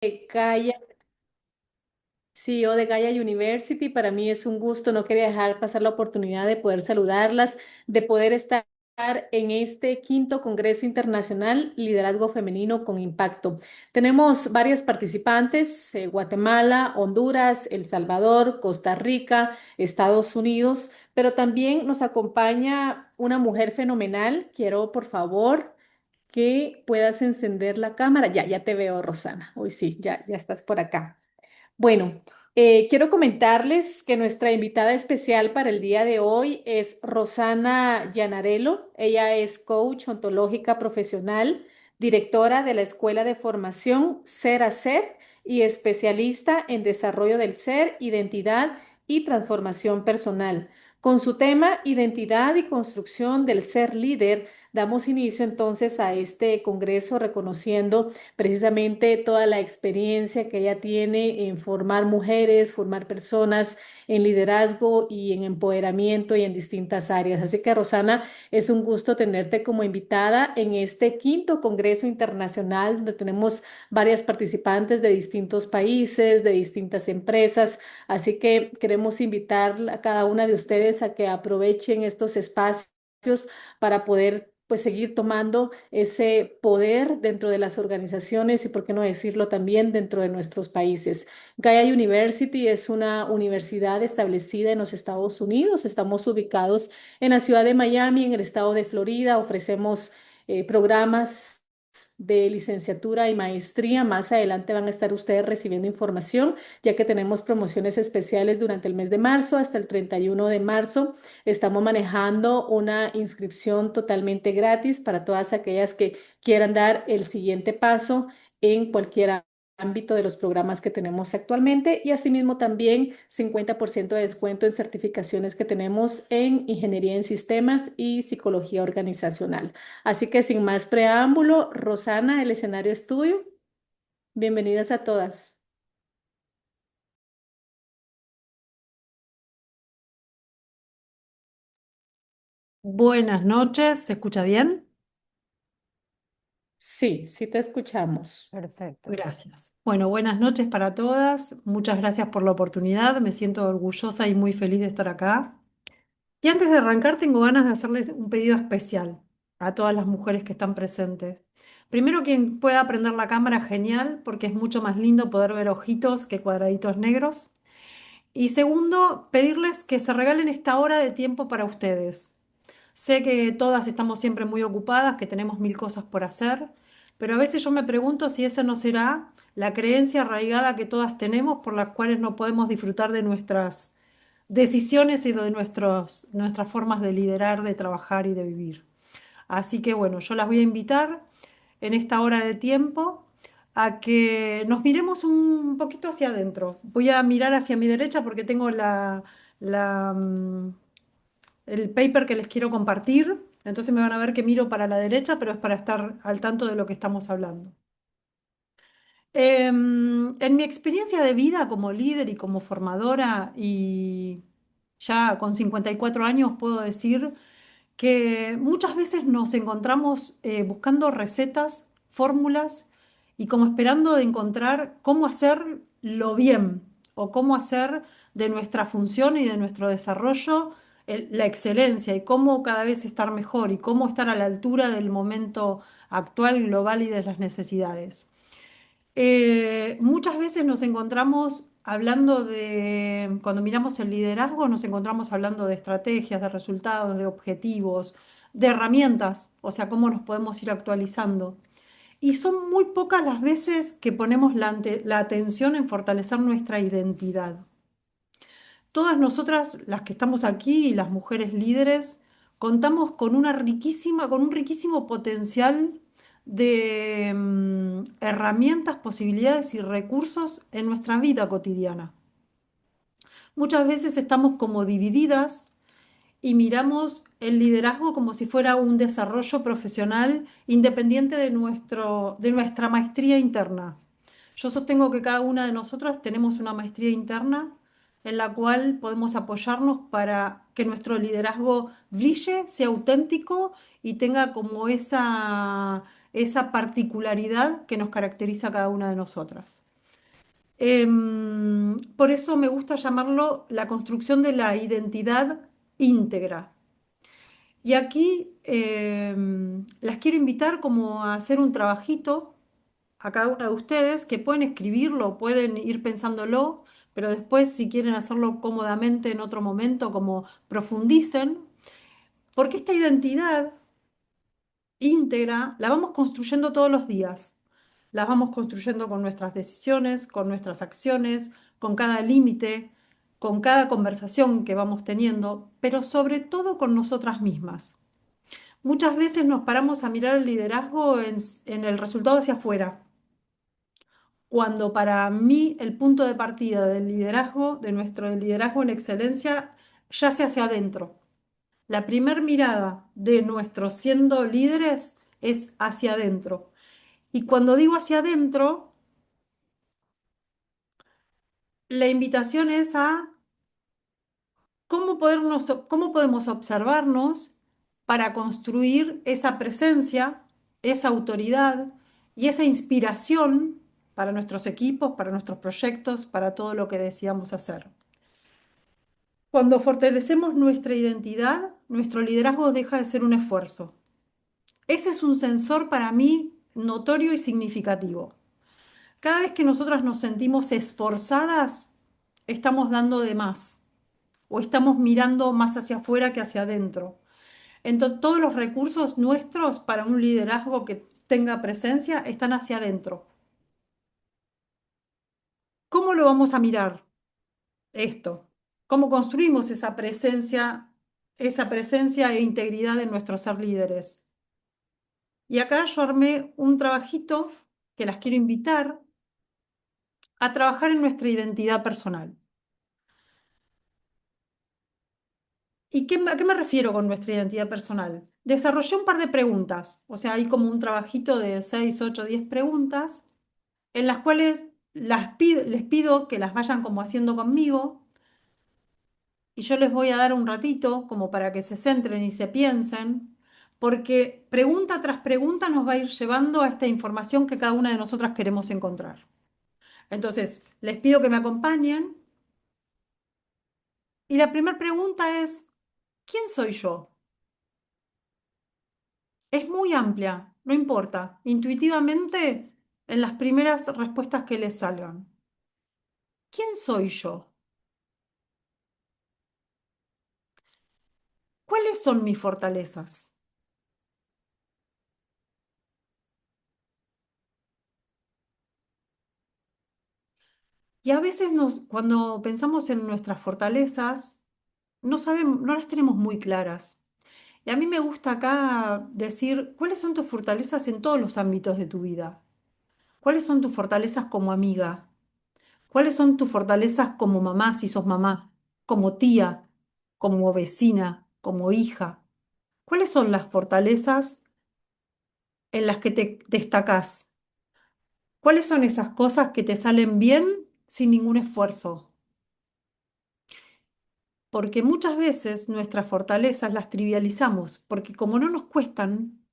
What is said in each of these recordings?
Gaia, CEO de Gaia University. Para mí es un gusto, no quería dejar pasar la oportunidad de poder saludarlas, de poder estar en este quinto Congreso Internacional Liderazgo Femenino con Impacto. Tenemos varias participantes, Guatemala, Honduras, El Salvador, Costa Rica, Estados Unidos, pero también nos acompaña una mujer fenomenal. Quiero, por favor, que puedas encender la cámara. Ya te veo, Rosana. Hoy sí, ya estás por acá. Bueno, quiero comentarles que nuestra invitada especial para el día de hoy es Rosana Llanarello. Ella es coach ontológica profesional, directora de la Escuela de Formación Ser a Ser y especialista en desarrollo del ser, identidad y transformación personal. Con su tema Identidad y construcción del ser líder, damos inicio entonces a este congreso reconociendo precisamente toda la experiencia que ella tiene en formar mujeres, formar personas en liderazgo y en empoderamiento y en distintas áreas. Así que, Rosana, es un gusto tenerte como invitada en este quinto Congreso Internacional donde tenemos varias participantes de distintos países, de distintas empresas. Así que queremos invitar a cada una de ustedes a que aprovechen estos espacios para poder pues seguir tomando ese poder dentro de las organizaciones y, por qué no decirlo, también dentro de nuestros países. Gaia University es una universidad establecida en los Estados Unidos. Estamos ubicados en la ciudad de Miami, en el estado de Florida. Ofrecemos programas de licenciatura y maestría. Más adelante van a estar ustedes recibiendo información, ya que tenemos promociones especiales durante el mes de marzo hasta el 31 de marzo. Estamos manejando una inscripción totalmente gratis para todas aquellas que quieran dar el siguiente paso en cualquier ámbito de los programas que tenemos actualmente, y asimismo también 50% de descuento en certificaciones que tenemos en ingeniería en sistemas y psicología organizacional. Así que sin más preámbulo, Rosana, el escenario es tuyo. Bienvenidas a todas. Buenas noches, ¿se escucha bien? Sí, te escuchamos. Perfecto. Gracias. Bueno, buenas noches para todas. Muchas gracias por la oportunidad. Me siento orgullosa y muy feliz de estar acá. Y antes de arrancar, tengo ganas de hacerles un pedido especial a todas las mujeres que están presentes. Primero, quien pueda prender la cámara, genial, porque es mucho más lindo poder ver ojitos que cuadraditos negros. Y segundo, pedirles que se regalen esta hora de tiempo para ustedes. Sé que todas estamos siempre muy ocupadas, que tenemos mil cosas por hacer, pero a veces yo me pregunto si esa no será la creencia arraigada que todas tenemos por las cuales no podemos disfrutar de nuestras decisiones y de nuestras formas de liderar, de trabajar y de vivir. Así que bueno, yo las voy a invitar en esta hora de tiempo a que nos miremos un poquito hacia adentro. Voy a mirar hacia mi derecha porque tengo la, mm, el paper que les quiero compartir. Entonces me van a ver que miro para la derecha, pero es para estar al tanto de lo que estamos hablando. En mi experiencia de vida como líder y como formadora, y ya con 54 años puedo decir que muchas veces nos encontramos buscando recetas, fórmulas y como esperando de encontrar cómo hacerlo bien o cómo hacer de nuestra función y de nuestro desarrollo la excelencia y cómo cada vez estar mejor y cómo estar a la altura del momento actual, global y de las necesidades. Muchas veces nos encontramos hablando de, cuando miramos el liderazgo, nos encontramos hablando de estrategias, de resultados, de objetivos, de herramientas, o sea, cómo nos podemos ir actualizando. Y son muy pocas las veces que ponemos la atención en fortalecer nuestra identidad. Todas nosotras, las que estamos aquí y las mujeres líderes, contamos con con un riquísimo potencial de herramientas, posibilidades y recursos en nuestra vida cotidiana. Muchas veces estamos como divididas y miramos el liderazgo como si fuera un desarrollo profesional independiente de nuestra maestría interna. Yo sostengo que cada una de nosotras tenemos una maestría interna en la cual podemos apoyarnos para que nuestro liderazgo brille, sea auténtico y tenga como esa particularidad que nos caracteriza a cada una de nosotras. Por eso me gusta llamarlo la construcción de la identidad íntegra. Y aquí las quiero invitar como a hacer un trabajito a cada una de ustedes que pueden escribirlo, pueden ir pensándolo, pero después si quieren hacerlo cómodamente en otro momento, como profundicen, porque esta identidad íntegra la vamos construyendo todos los días. Las vamos construyendo con nuestras decisiones, con nuestras acciones, con cada límite, con cada conversación que vamos teniendo, pero sobre todo con nosotras mismas. Muchas veces nos paramos a mirar el liderazgo en el resultado hacia afuera, cuando para mí el punto de partida del liderazgo, de nuestro liderazgo en excelencia, yace hacia adentro. La primer mirada de nuestros siendo líderes es hacia adentro. Y cuando digo hacia adentro, la invitación es a cómo podemos observarnos para construir esa presencia, esa autoridad y esa inspiración para nuestros equipos, para nuestros proyectos, para todo lo que decidamos hacer. Cuando fortalecemos nuestra identidad, nuestro liderazgo deja de ser un esfuerzo. Ese es un sensor para mí notorio y significativo. Cada vez que nosotras nos sentimos esforzadas, estamos dando de más o estamos mirando más hacia afuera que hacia adentro. Entonces, todos los recursos nuestros para un liderazgo que tenga presencia están hacia adentro. ¿Cómo lo vamos a mirar esto? ¿Cómo construimos esa presencia e integridad en nuestros ser líderes? Y acá yo armé un trabajito que las quiero invitar a trabajar en nuestra identidad personal. ¿Y a qué me refiero con nuestra identidad personal? Desarrollé un par de preguntas, o sea, hay como un trabajito de 6, 8, 10 preguntas en las cuales les pido que las vayan como haciendo conmigo y yo les voy a dar un ratito como para que se centren y se piensen, porque pregunta tras pregunta nos va a ir llevando a esta información que cada una de nosotras queremos encontrar. Entonces, les pido que me acompañen y la primera pregunta es, ¿quién soy yo? Es muy amplia, no importa. Intuitivamente, en las primeras respuestas que les salgan. ¿Quién soy yo? ¿Cuáles son mis fortalezas? Y a veces cuando pensamos en nuestras fortalezas, no las tenemos muy claras. Y a mí me gusta acá decir, ¿cuáles son tus fortalezas en todos los ámbitos de tu vida? ¿Cuáles son tus fortalezas como amiga? ¿Cuáles son tus fortalezas como mamá, si sos mamá? Como tía, como vecina, como hija. ¿Cuáles son las fortalezas en las que te destacás? ¿Cuáles son esas cosas que te salen bien sin ningún esfuerzo? Porque muchas veces nuestras fortalezas las trivializamos, porque como no nos cuestan,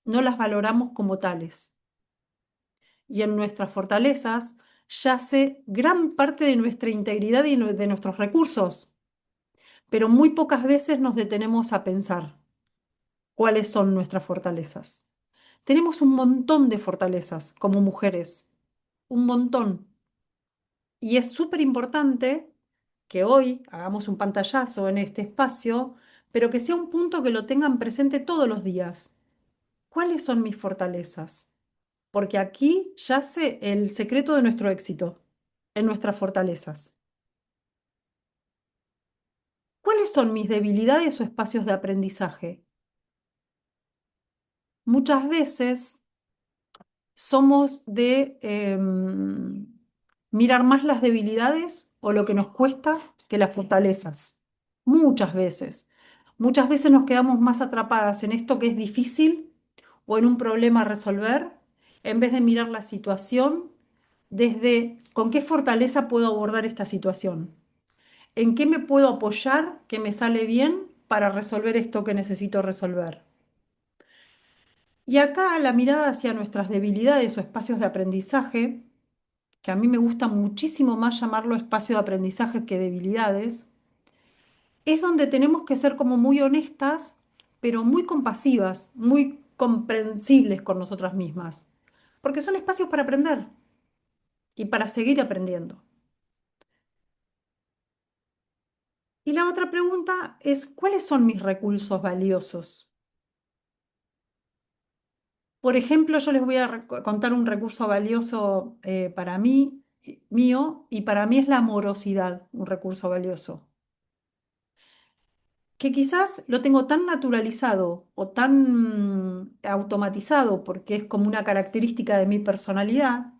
no las valoramos como tales. Y en nuestras fortalezas yace gran parte de nuestra integridad y de nuestros recursos, pero muy pocas veces nos detenemos a pensar cuáles son nuestras fortalezas. Tenemos un montón de fortalezas como mujeres, un montón. Y es súper importante que hoy hagamos un pantallazo en este espacio, pero que sea un punto que lo tengan presente todos los días. ¿Cuáles son mis fortalezas? Porque aquí yace el secreto de nuestro éxito, en nuestras fortalezas. ¿Cuáles son mis debilidades o espacios de aprendizaje? Muchas veces somos de mirar más las debilidades o lo que nos cuesta que las fortalezas. Muchas veces. Muchas veces nos quedamos más atrapadas en esto que es difícil o en un problema a resolver, en vez de mirar la situación desde con qué fortaleza puedo abordar esta situación, en qué me puedo apoyar que me sale bien para resolver esto que necesito resolver. Y acá la mirada hacia nuestras debilidades o espacios de aprendizaje que a mí me gusta muchísimo más llamarlo espacio de aprendizaje que debilidades, es donde tenemos que ser como muy honestas, pero muy compasivas, muy comprensibles con nosotras mismas, porque son espacios para aprender y para seguir aprendiendo. Y la otra pregunta es, ¿cuáles son mis recursos valiosos? Por ejemplo, yo les voy a contar un recurso valioso para mí, mío, y para mí es la amorosidad, un recurso valioso, que quizás lo tengo tan naturalizado o tan automatizado porque es como una característica de mi personalidad,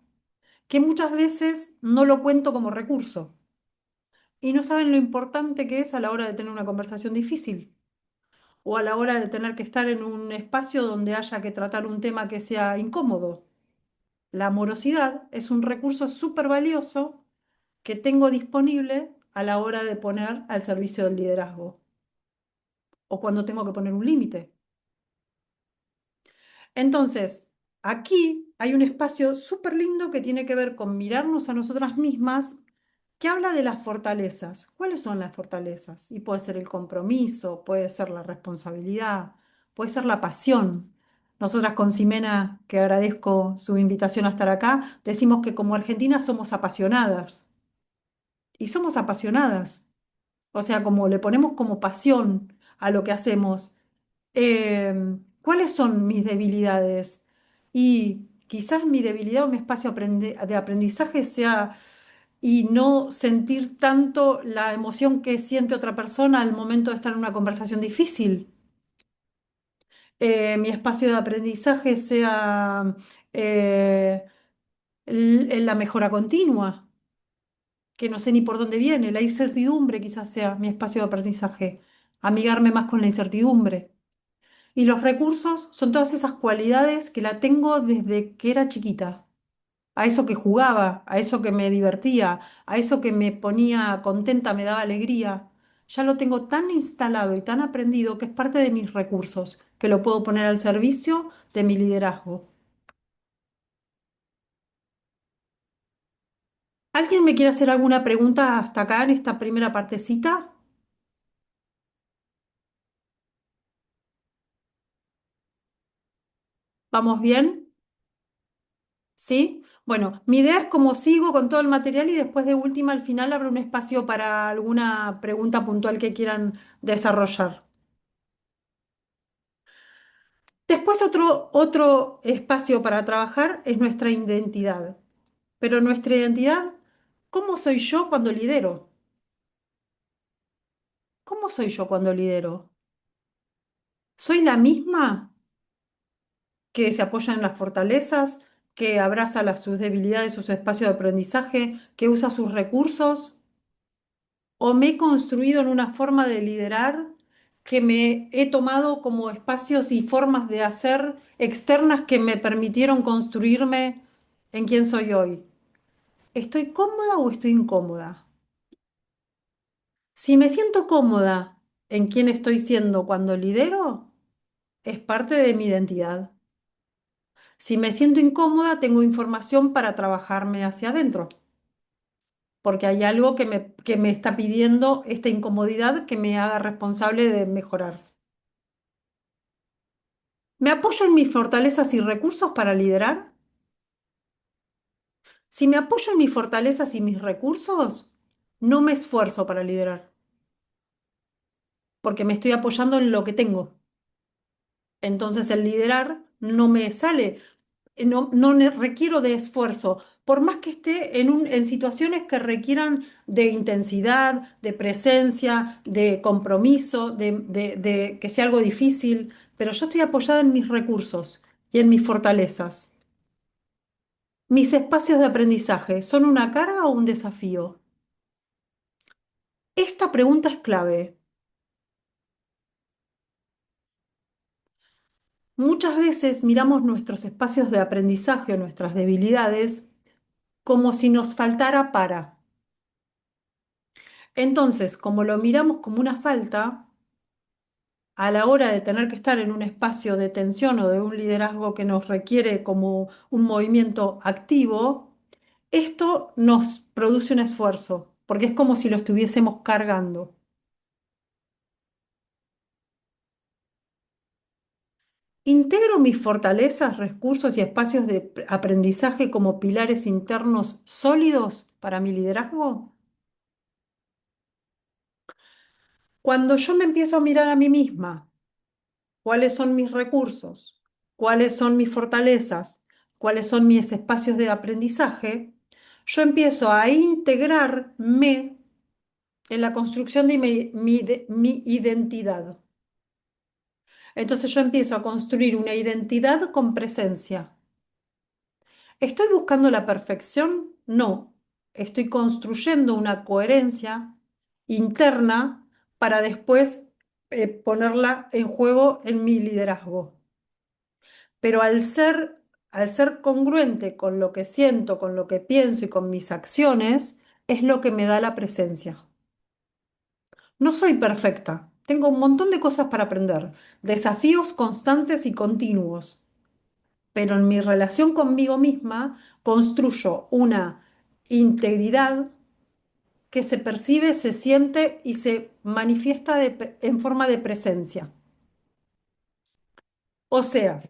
que muchas veces no lo cuento como recurso. Y no saben lo importante que es a la hora de tener una conversación difícil o a la hora de tener que estar en un espacio donde haya que tratar un tema que sea incómodo. La amorosidad es un recurso súper valioso que tengo disponible a la hora de poner al servicio del liderazgo o cuando tengo que poner un límite. Entonces, aquí hay un espacio súper lindo que tiene que ver con mirarnos a nosotras mismas, que habla de las fortalezas. ¿Cuáles son las fortalezas? Y puede ser el compromiso, puede ser la responsabilidad, puede ser la pasión. Nosotras con Ximena, que agradezco su invitación a estar acá, decimos que como Argentina somos apasionadas. Y somos apasionadas. O sea, como le ponemos como pasión a lo que hacemos. ¿Cuáles son mis debilidades? Y quizás mi debilidad o mi espacio de aprendizaje sea y no sentir tanto la emoción que siente otra persona al momento de estar en una conversación difícil. Mi espacio de aprendizaje sea eh, la mejora continua, que no sé ni por dónde viene. La incertidumbre quizás sea mi espacio de aprendizaje. Amigarme más con la incertidumbre. Y los recursos son todas esas cualidades que la tengo desde que era chiquita. A eso que jugaba, a eso que me divertía, a eso que me ponía contenta, me daba alegría. Ya lo tengo tan instalado y tan aprendido que es parte de mis recursos, que lo puedo poner al servicio de mi liderazgo. ¿Alguien me quiere hacer alguna pregunta hasta acá en esta primera partecita? ¿Vamos bien? ¿Sí? Bueno, mi idea es como sigo con todo el material y después de última al final abro un espacio para alguna pregunta puntual que quieran desarrollar. Después otro espacio para trabajar es nuestra identidad. Pero nuestra identidad, ¿cómo soy yo cuando lidero? ¿Cómo soy yo cuando lidero? ¿Soy la misma que se apoya en las fortalezas, que abraza sus debilidades, sus espacios de aprendizaje, que usa sus recursos? ¿O me he construido en una forma de liderar que me he tomado como espacios y formas de hacer externas que me permitieron construirme en quién soy hoy? ¿Estoy cómoda o estoy incómoda? Si me siento cómoda en quién estoy siendo cuando lidero, es parte de mi identidad. Si me siento incómoda, tengo información para trabajarme hacia adentro, porque hay algo que me está pidiendo esta incomodidad que me haga responsable de mejorar. ¿Me apoyo en mis fortalezas y recursos para liderar? Si me apoyo en mis fortalezas y mis recursos, no me esfuerzo para liderar, porque me estoy apoyando en lo que tengo. Entonces el liderar no me sale, requiero de esfuerzo, por más que esté en situaciones que requieran de intensidad, de presencia, de compromiso, de que sea algo difícil, pero yo estoy apoyada en mis recursos y en mis fortalezas. ¿Mis espacios de aprendizaje son una carga o un desafío? Esta pregunta es clave. Muchas veces miramos nuestros espacios de aprendizaje o nuestras debilidades como si nos faltara para. Entonces, como lo miramos como una falta, a la hora de tener que estar en un espacio de tensión o de un liderazgo que nos requiere como un movimiento activo, Esto nos produce un esfuerzo, porque es como si lo estuviésemos cargando. Integro mis fortalezas, recursos y espacios de aprendizaje como pilares internos sólidos para mi liderazgo. Cuando yo me empiezo a mirar a mí misma, cuáles son mis recursos, cuáles son mis fortalezas, cuáles son mis espacios de aprendizaje, yo empiezo a integrarme en la construcción de mi identidad. Entonces yo empiezo a construir una identidad con presencia. ¿Estoy buscando la perfección? No. Estoy construyendo una coherencia interna para después ponerla en juego en mi liderazgo. Pero al ser congruente con lo que siento, con lo que pienso y con mis acciones, es lo que me da la presencia. No soy perfecta. Tengo un montón de cosas para aprender, desafíos constantes y continuos, pero en mi relación conmigo misma construyo una integridad que se percibe, se siente y se manifiesta en forma de presencia. O sea,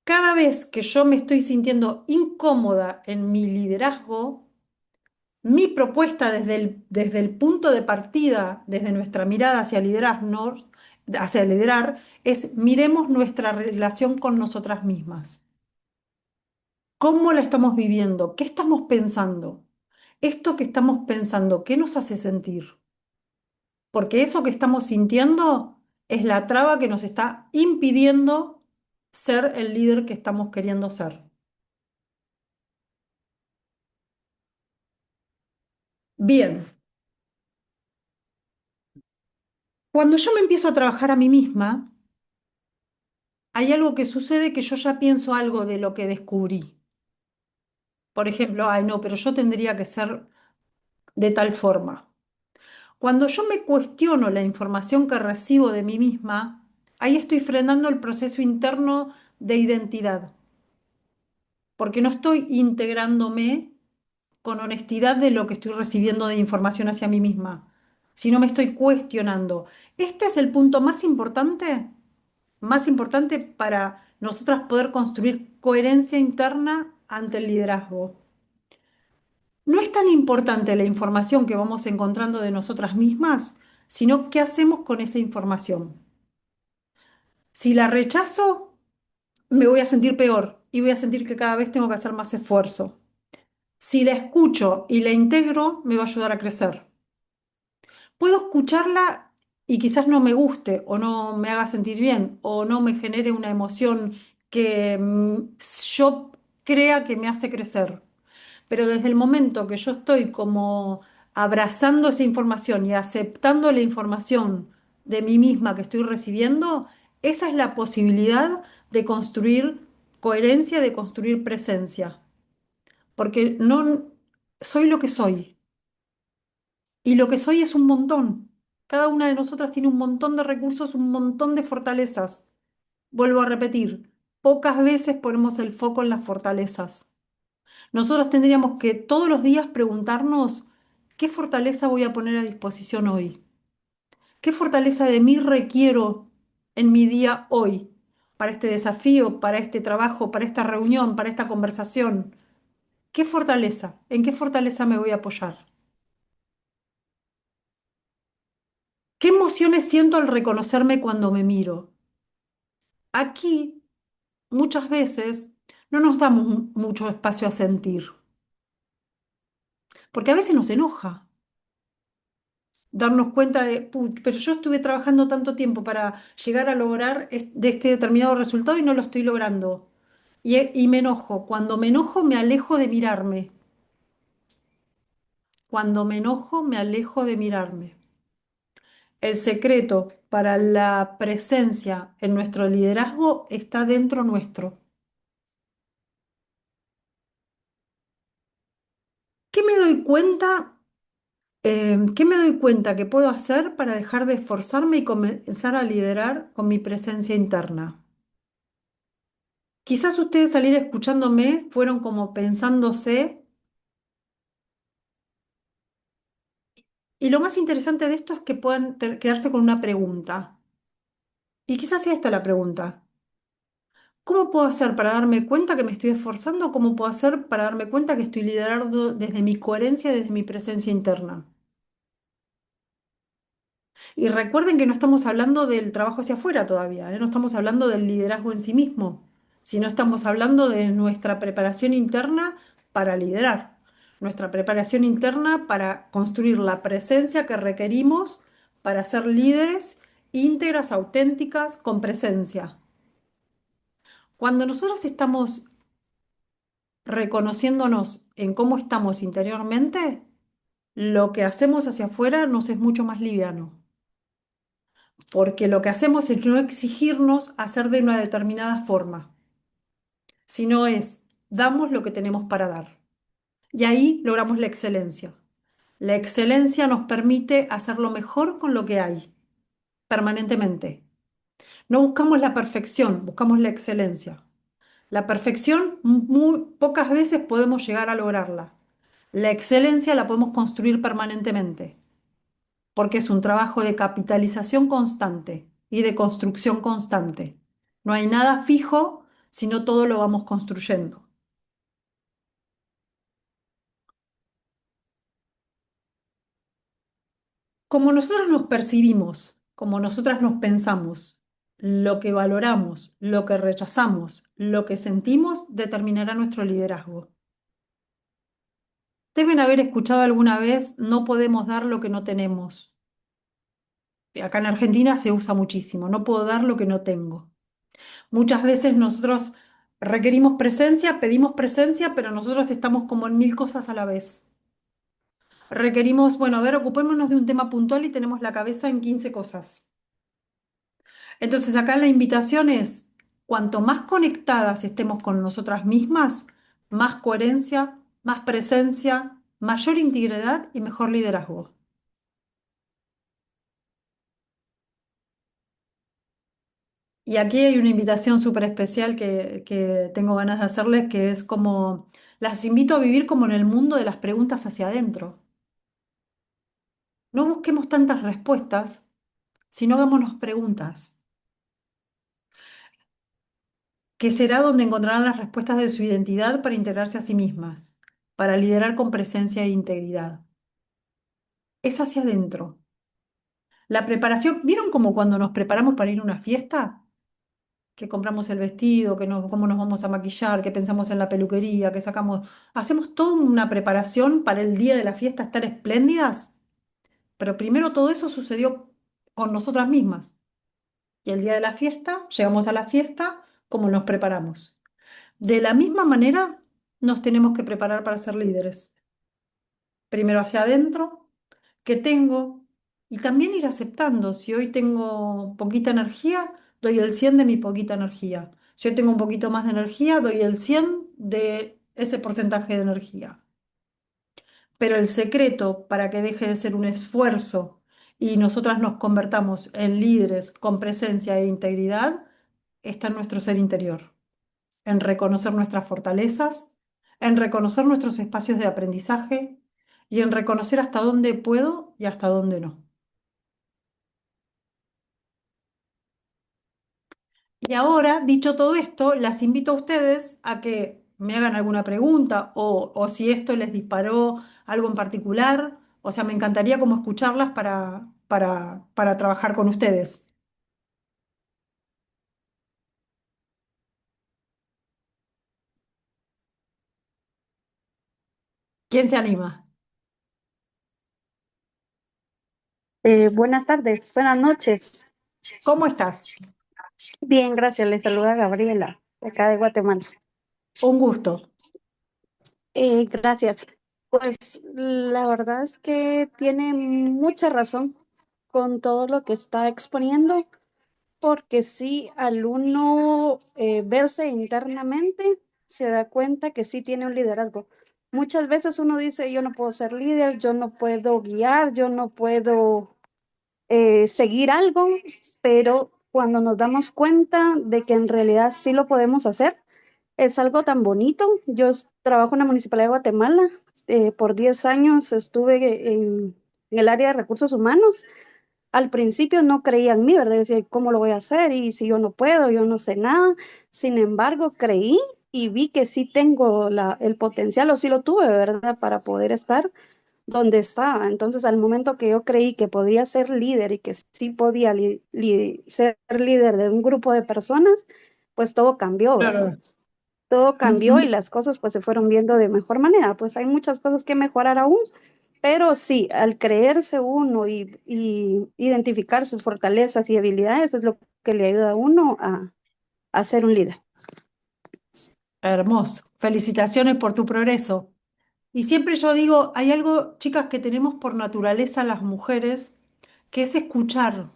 cada vez que yo me estoy sintiendo incómoda en mi liderazgo, mi propuesta desde el punto de partida, desde nuestra mirada hacia liderar, es miremos nuestra relación con nosotras mismas. ¿Cómo la estamos viviendo? ¿Qué estamos pensando? Esto que estamos pensando, ¿qué nos hace sentir? Porque eso que estamos sintiendo es la traba que nos está impidiendo ser el líder que estamos queriendo ser. Bien, cuando yo me empiezo a trabajar a mí misma, hay algo que sucede que yo ya pienso algo de lo que descubrí. Por ejemplo, ay no, pero yo tendría que ser de tal forma. Cuando yo me cuestiono la información que recibo de mí misma, ahí estoy frenando el proceso interno de identidad, porque no estoy integrándome con honestidad de lo que estoy recibiendo de información hacia mí misma, sino me estoy cuestionando. Este es el punto más importante para nosotras poder construir coherencia interna ante el liderazgo. No es tan importante la información que vamos encontrando de nosotras mismas, sino qué hacemos con esa información. Si la rechazo, me voy a sentir peor y voy a sentir que cada vez tengo que hacer más esfuerzo. Si la escucho y la integro, me va a ayudar a crecer. Puedo escucharla y quizás no me guste o no me haga sentir bien o no me genere una emoción que yo crea que me hace crecer. Pero desde el momento que yo estoy como abrazando esa información y aceptando la información de mí misma que estoy recibiendo, esa es la posibilidad de construir coherencia, de construir presencia. Porque no soy lo que soy. Y lo que soy es un montón. Cada una de nosotras tiene un montón de recursos, un montón de fortalezas. Vuelvo a repetir, pocas veces ponemos el foco en las fortalezas. Nosotros tendríamos que todos los días preguntarnos, ¿qué fortaleza voy a poner a disposición hoy? ¿Qué fortaleza de mí requiero en mi día hoy? Para este desafío, para este trabajo, para esta reunión, para esta conversación. ¿Qué fortaleza? ¿En qué fortaleza me voy a apoyar? ¿Qué emociones siento al reconocerme cuando me miro? Aquí, muchas veces, no nos damos mucho espacio a sentir, porque a veces nos enoja darnos cuenta de, pero yo estuve trabajando tanto tiempo para llegar a lograr de este determinado resultado y no lo estoy logrando. Y me enojo. Cuando me enojo, me alejo de mirarme. Cuando me enojo, me alejo de mirarme. El secreto para la presencia en nuestro liderazgo está dentro nuestro. ¿Qué me doy cuenta? ¿Qué me doy cuenta que puedo hacer para dejar de esforzarme y comenzar a liderar con mi presencia interna? Quizás ustedes al ir escuchándome fueron como pensándose Y lo más interesante de esto es que puedan quedarse con una pregunta. Y quizás sea esta la pregunta. ¿Cómo puedo hacer para darme cuenta que me estoy esforzando? ¿Cómo puedo hacer para darme cuenta que estoy liderando desde mi coherencia, desde mi presencia interna? Y recuerden que no estamos hablando del trabajo hacia afuera todavía, ¿eh? No estamos hablando del liderazgo en sí mismo, sino estamos hablando de nuestra preparación interna para liderar, nuestra preparación interna para construir la presencia que requerimos para ser líderes íntegras, auténticas, con presencia. Cuando nosotros estamos reconociéndonos en cómo estamos interiormente, lo que hacemos hacia afuera nos es mucho más liviano, porque lo que hacemos es no exigirnos hacer de una determinada forma, sino es damos lo que tenemos para dar. Y ahí logramos la excelencia. La excelencia nos permite hacerlo mejor con lo que hay, permanentemente. No buscamos la perfección, buscamos la excelencia. La perfección muy pocas veces podemos llegar a lograrla. La excelencia la podemos construir permanentemente, porque es un trabajo de capitalización constante y de construcción constante. No hay nada fijo, sino todo lo vamos construyendo. Como nosotros nos percibimos, como nosotras nos pensamos, lo que valoramos, lo que rechazamos, lo que sentimos, determinará nuestro liderazgo. Deben haber escuchado alguna vez, no podemos dar lo que no tenemos. Acá en Argentina se usa muchísimo, no puedo dar lo que no tengo. Muchas veces nosotros requerimos presencia, pedimos presencia, pero nosotros estamos como en mil cosas a la vez. Requerimos, bueno, a ver, ocupémonos de un tema puntual y tenemos la cabeza en 15 cosas. Entonces acá la invitación es, cuanto más conectadas estemos con nosotras mismas, más coherencia, más presencia, mayor integridad y mejor liderazgo. Y aquí hay una invitación súper especial que tengo ganas de hacerles, que es como, las invito a vivir como en el mundo de las preguntas hacia adentro. No busquemos tantas respuestas, sino hagámonos preguntas, que será donde encontrarán las respuestas de su identidad para integrarse a sí mismas, para liderar con presencia e integridad. Es hacia adentro. La preparación, ¿vieron como cuando nos preparamos para ir a una fiesta? Que compramos el vestido, cómo nos vamos a maquillar, que pensamos en la peluquería, que sacamos, hacemos toda una preparación para el día de la fiesta estar espléndidas, pero primero todo eso sucedió con nosotras mismas. Y el día de la fiesta, llegamos a la fiesta como nos preparamos. De la misma manera, nos tenemos que preparar para ser líderes. Primero hacia adentro, ¿qué tengo? Y también ir aceptando, si hoy tengo poquita energía, doy el 100 de mi poquita energía. Si hoy tengo un poquito más de energía, doy el 100 de ese porcentaje de energía. Pero el secreto para que deje de ser un esfuerzo y nosotras nos convertamos en líderes con presencia e integridad está en nuestro ser interior, en reconocer nuestras fortalezas, en reconocer nuestros espacios de aprendizaje y en reconocer hasta dónde puedo y hasta dónde no. Y ahora, dicho todo esto, las invito a ustedes a que me hagan alguna pregunta o si esto les disparó algo en particular. O sea, me encantaría como escucharlas para trabajar con ustedes. ¿Quién se anima? Buenas tardes, buenas noches. ¿Cómo estás? Bien, gracias. Le saluda Gabriela, de acá de Guatemala. Un gusto. Gracias. Pues la verdad es que tiene mucha razón con todo lo que está exponiendo, porque sí, al uno verse internamente, se da cuenta que sí tiene un liderazgo. Muchas veces uno dice, yo no puedo ser líder, yo no puedo guiar, yo no puedo seguir algo, pero cuando nos damos cuenta de que en realidad sí lo podemos hacer, es algo tan bonito. Yo trabajo en la Municipalidad de Guatemala, por 10 años estuve en el área de recursos humanos, al principio no creía en mí, ¿verdad? Yo decía, ¿cómo lo voy a hacer? Y si yo no puedo, yo no sé nada. Sin embargo, creí y vi que sí tengo el potencial, o sí lo tuve, ¿verdad? Para poder estar donde estaba. Entonces, al momento que yo creí que podía ser líder y que sí podía ser líder de un grupo de personas, pues todo cambió, ¿verdad? Claro. Todo cambió y Ujú. las cosas pues se fueron viendo de mejor manera. Pues hay muchas cosas que mejorar aún, pero sí, al creerse uno y identificar sus fortalezas y habilidades es lo que le ayuda a uno a ser un líder. Hermoso. Felicitaciones por tu progreso. Y siempre yo digo, hay algo, chicas, que tenemos por naturaleza las mujeres, que es escuchar.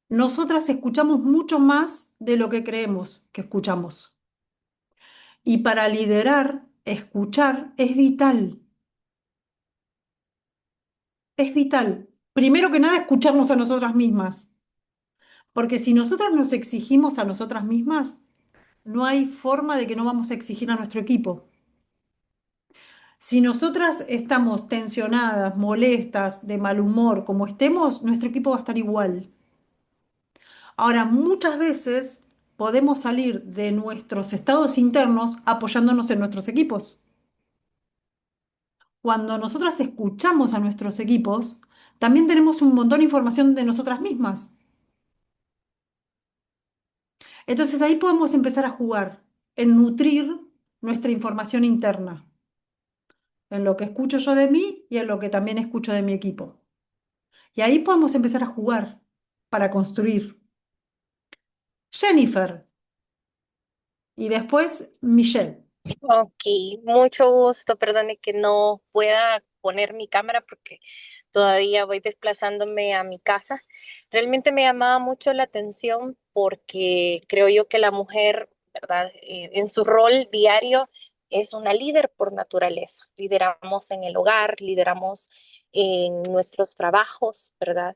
Nosotras escuchamos mucho más de lo que creemos que escuchamos. Y para liderar, escuchar es vital. Es vital. Primero que nada, escucharnos a nosotras mismas. Porque si nosotras nos exigimos a nosotras mismas, no hay forma de que no vamos a exigir a nuestro equipo. Si nosotras estamos tensionadas, molestas, de mal humor, como estemos, nuestro equipo va a estar igual. Ahora, muchas veces podemos salir de nuestros estados internos apoyándonos en nuestros equipos. Cuando nosotras escuchamos a nuestros equipos, también tenemos un montón de información de nosotras mismas. Entonces ahí podemos empezar a jugar en nutrir nuestra información interna, en lo que escucho yo de mí y en lo que también escucho de mi equipo. Y ahí podemos empezar a jugar para construir. Jennifer y después Michelle. Ok, mucho gusto. Perdone que no pueda poner mi cámara porque todavía voy desplazándome a mi casa. Realmente me llamaba mucho la atención porque creo yo que la mujer, ¿verdad? En su rol diario es una líder por naturaleza. Lideramos en el hogar, lideramos en nuestros trabajos, ¿verdad?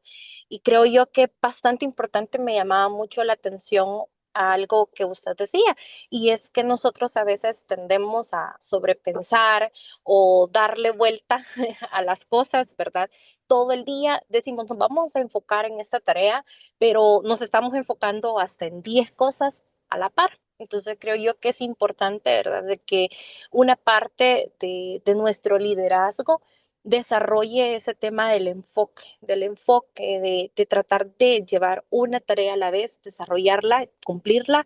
Y creo yo que bastante importante me llamaba mucho la atención a algo que usted decía y es que nosotros a veces tendemos a sobrepensar o darle vuelta a las cosas, ¿verdad? Todo el día decimos, nos vamos a enfocar en esta tarea, pero nos estamos enfocando hasta en 10 cosas a la par. Entonces creo yo que es importante, ¿verdad?, de que una parte de nuestro liderazgo desarrolle ese tema del enfoque, de tratar de llevar una tarea a la vez, desarrollarla, cumplirla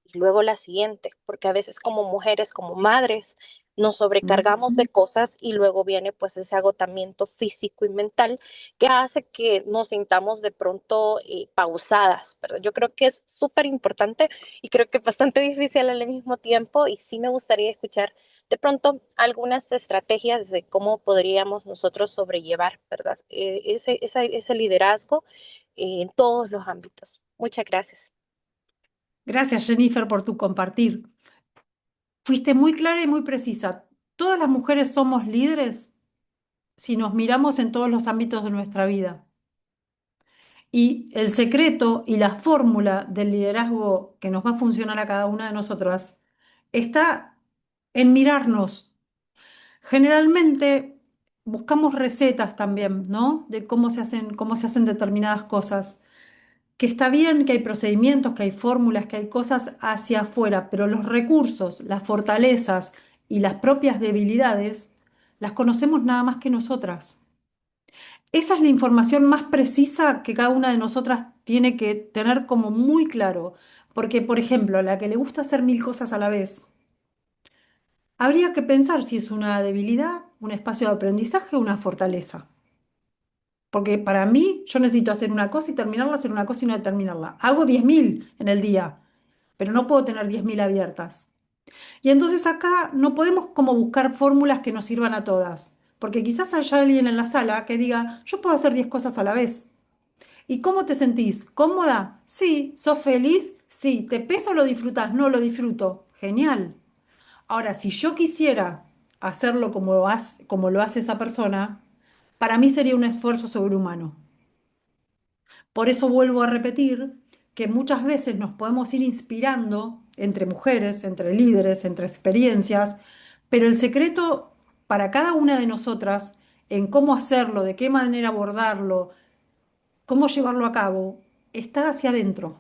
y luego la siguiente, porque a veces como mujeres, como madres, nos sobrecargamos de cosas y luego viene pues ese agotamiento físico y mental que hace que nos sintamos de pronto pausadas, ¿verdad? Yo creo que es súper importante y creo que bastante difícil al mismo tiempo y sí me gustaría escuchar de pronto algunas estrategias de cómo podríamos nosotros sobrellevar, ¿verdad? Ese liderazgo en todos los ámbitos. Muchas gracias. Gracias, Jennifer, por tu compartir. Fuiste muy clara y muy precisa. Todas las mujeres somos líderes si nos miramos en todos los ámbitos de nuestra vida. Y el secreto y la fórmula del liderazgo que nos va a funcionar a cada una de nosotras está en mirarnos. Generalmente buscamos recetas también, ¿no? De cómo se hacen determinadas cosas. Que está bien que hay procedimientos, que hay fórmulas, que hay cosas hacia afuera, pero los recursos, las fortalezas y las propias debilidades las conocemos nada más que nosotras. Esa es la información más precisa que cada una de nosotras tiene que tener como muy claro. Porque, por ejemplo, la que le gusta hacer mil cosas a la vez, habría que pensar si es una debilidad, un espacio de aprendizaje o una fortaleza. Porque para mí, yo necesito hacer una cosa y terminarla, hacer una cosa y no terminarla. Hago 10.000 en el día, pero no puedo tener 10.000 abiertas. Y entonces acá no podemos como buscar fórmulas que nos sirvan a todas. Porque quizás haya alguien en la sala que diga, yo puedo hacer 10 cosas a la vez. ¿Y cómo te sentís? ¿Cómoda? Sí. ¿Sos feliz? Sí. ¿Te pesa o lo disfrutas? No lo disfruto. Genial. Ahora, si yo quisiera hacerlo como lo hace esa persona, para mí sería un esfuerzo sobrehumano. Por eso vuelvo a repetir que muchas veces nos podemos ir inspirando entre mujeres, entre líderes, entre experiencias, pero el secreto para cada una de nosotras en cómo hacerlo, de qué manera abordarlo, cómo llevarlo a cabo, está hacia adentro,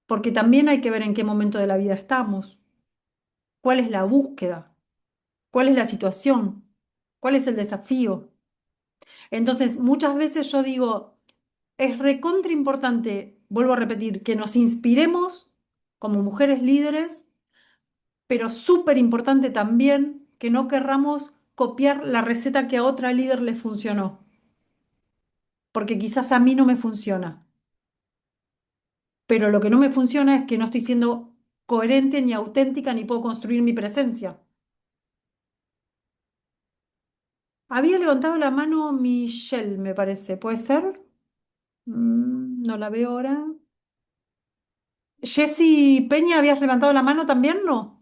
porque también hay que ver en qué momento de la vida estamos, cuál es la búsqueda, cuál es la situación, cuál es el desafío. Entonces, muchas veces yo digo, es recontra importante, vuelvo a repetir, que nos inspiremos como mujeres líderes, pero súper importante también que no querramos copiar la receta que a otra líder le funcionó, porque quizás a mí no me funciona, pero lo que no me funciona es que no estoy siendo coherente ni auténtica ni puedo construir mi presencia. Había levantado la mano Michelle, me parece, ¿puede ser? No la veo ahora. Jessy Peña, ¿habías levantado la mano también? ¿No?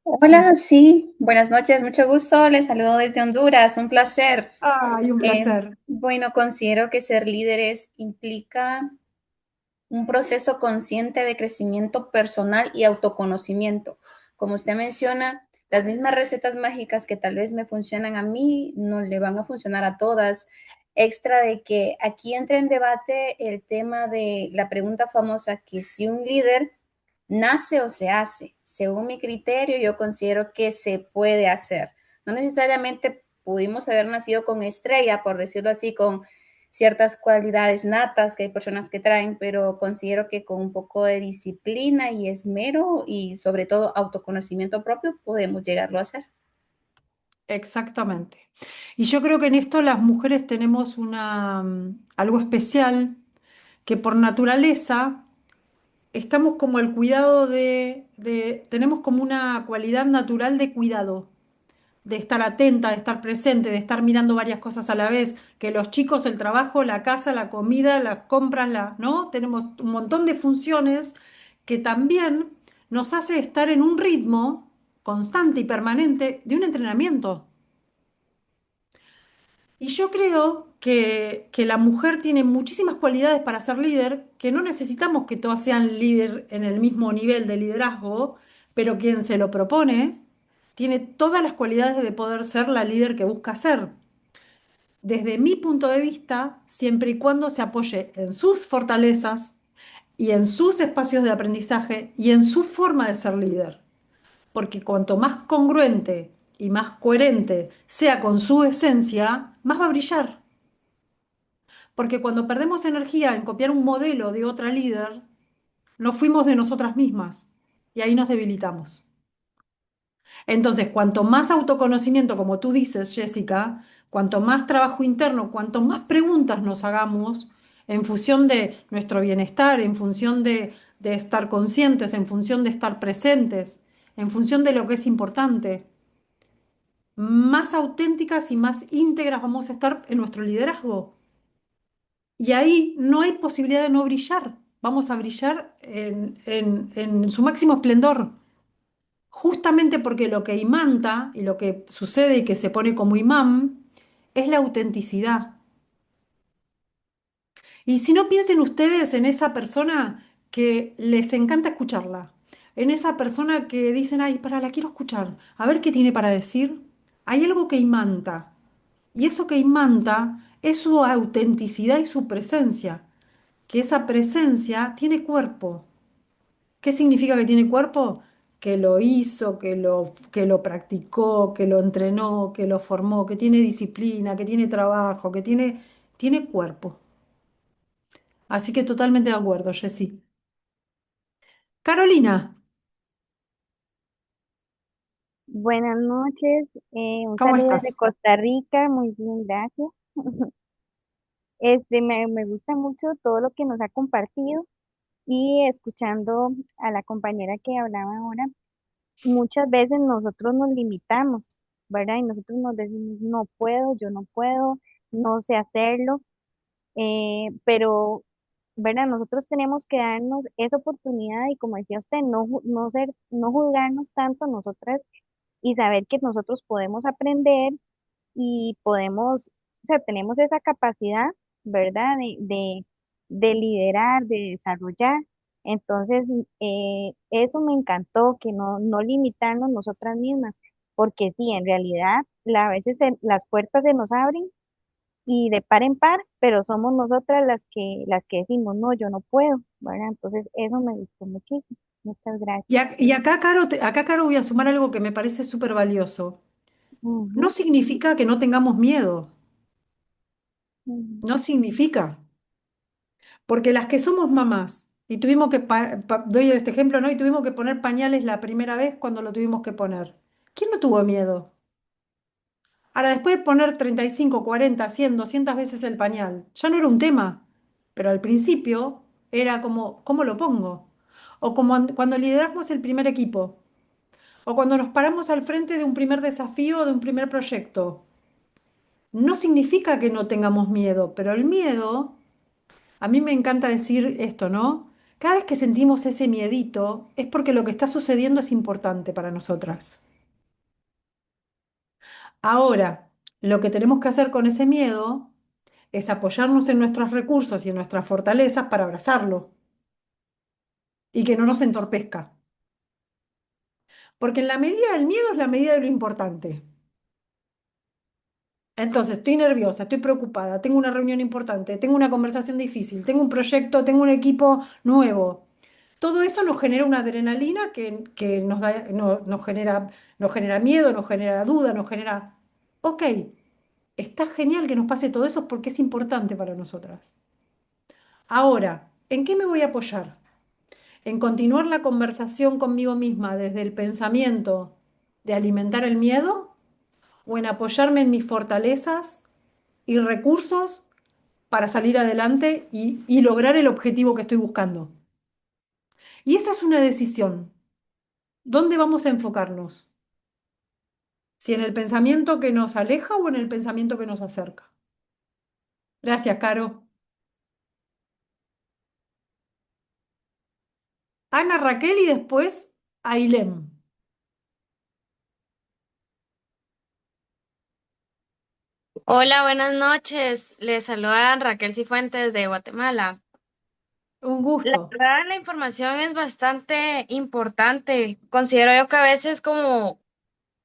Hola, Sí. sí, buenas noches, mucho gusto. Les saludo desde Honduras, un placer. Ay, un placer. Bueno, considero que ser líderes implica un proceso consciente de crecimiento personal y autoconocimiento. Como usted menciona, las mismas recetas mágicas que tal vez me funcionan a mí, no le van a funcionar a todas. Extra de que aquí entra en debate el tema de la pregunta famosa que si un líder nace o se hace. Según mi criterio, yo considero que se puede hacer. No necesariamente pudimos haber nacido con estrella, por decirlo así, con ciertas cualidades natas que hay personas que traen, pero considero que con un poco de disciplina y esmero y sobre todo autoconocimiento propio podemos llegarlo a hacer. Exactamente. Y yo creo que en esto las mujeres tenemos algo especial, que por naturaleza estamos como el cuidado tenemos como una cualidad natural de cuidado, de estar atenta, de estar presente, de estar mirando varias cosas a la vez, que los chicos, el trabajo, la casa, la comida, las compras, ¿no? Tenemos un montón de funciones que también nos hace estar en un ritmo constante y permanente de un entrenamiento. Y yo creo que la mujer tiene muchísimas cualidades para ser líder, que no necesitamos que todas sean líder en el mismo nivel de liderazgo, pero quien se lo propone tiene todas las cualidades de poder ser la líder que busca ser. Desde mi punto de vista, siempre y cuando se apoye en sus fortalezas y en sus espacios de aprendizaje y en su forma de ser líder. Porque cuanto más congruente y más coherente sea con su esencia, más va a brillar. Porque cuando perdemos energía en copiar un modelo de otra líder, nos fuimos de nosotras mismas y ahí nos debilitamos. Entonces, cuanto más autoconocimiento, como tú dices, Jessica, cuanto más trabajo interno, cuanto más preguntas nos hagamos en función de nuestro bienestar, en función de estar conscientes, en función de estar presentes, en función de lo que es importante, más auténticas y más íntegras vamos a estar en nuestro liderazgo. Y ahí no hay posibilidad de no brillar. Vamos a brillar en su máximo esplendor. Justamente porque lo que imanta y lo que sucede y que se pone como imán es la autenticidad. Y si no piensen ustedes en esa persona que les encanta escucharla, en esa persona que dicen, ay, para, la quiero escuchar, a ver qué tiene para decir. Hay algo que imanta. Y eso que imanta es su autenticidad y su presencia, que esa presencia tiene cuerpo. ¿Qué significa que tiene cuerpo? Que lo hizo, que lo practicó, que lo entrenó, que lo formó, que tiene disciplina, que tiene trabajo, tiene cuerpo. Así que totalmente de acuerdo, Jessy. Carolina, Buenas noches, un ¿cómo saludo desde estás? Costa Rica, muy bien, gracias. Me gusta mucho todo lo que nos ha compartido y escuchando a la compañera que hablaba ahora, muchas veces nosotros nos limitamos, ¿verdad? Y nosotros nos decimos, no puedo, yo no puedo, no sé hacerlo, pero, ¿verdad? Nosotros tenemos que darnos esa oportunidad y como decía usted, no juzgarnos tanto nosotras y saber que nosotros podemos aprender y podemos, o sea, tenemos esa capacidad, ¿verdad? De liderar, de desarrollar. Entonces, eso me encantó, que no limitarnos nosotras mismas, porque sí, en realidad a veces las puertas se nos abren y de par en par, pero somos nosotras las que decimos, no, yo no puedo, ¿verdad? Entonces eso me gustó muchísimo. Muchas gracias. Y acá, Caro, acá, Caro, voy a sumar algo que me parece súper valioso. No Ujú, significa que no tengamos miedo, ujú, no significa. Porque las que somos mamás y tuvimos que, doy este ejemplo, ¿no? Y tuvimos que poner pañales la primera vez cuando lo tuvimos que poner. ¿Quién no tuvo miedo? Ahora, después de poner 35, 40, 100, 200 veces el pañal, ya no era un tema. Pero al principio era como, ¿cómo lo pongo? O como cuando lideramos el primer equipo, o cuando nos paramos al frente de un primer desafío o de un primer proyecto. No significa que no tengamos miedo, pero el miedo, a mí me encanta decir esto, ¿no? Cada vez que sentimos ese miedito es porque lo que está sucediendo es importante para nosotras. Ahora, lo que tenemos que hacer con ese miedo es apoyarnos en nuestros recursos y en nuestras fortalezas para abrazarlo y que no nos entorpezca. Porque en la medida del miedo es la medida de lo importante. Entonces, estoy nerviosa, estoy preocupada, tengo una reunión importante, tengo una conversación difícil, tengo un proyecto, tengo un equipo nuevo. Todo eso nos genera una adrenalina que nos genera miedo, nos genera duda, nos genera... Ok, está genial que nos pase todo eso porque es importante para nosotras. Ahora, ¿en qué me voy a apoyar? ¿En continuar la conversación conmigo misma desde el pensamiento de alimentar el miedo? ¿O en apoyarme en mis fortalezas y recursos para salir adelante y lograr el objetivo que estoy buscando? Y esa es una decisión. ¿Dónde vamos a enfocarnos? Si en el pensamiento que nos aleja o en el pensamiento que nos acerca. Gracias, Caro. Ana Raquel y después Ailem. Hola, buenas noches. Les saluda Raquel Cifuentes de Guatemala. Un La gusto. verdad, la información es bastante importante. Considero yo que a veces como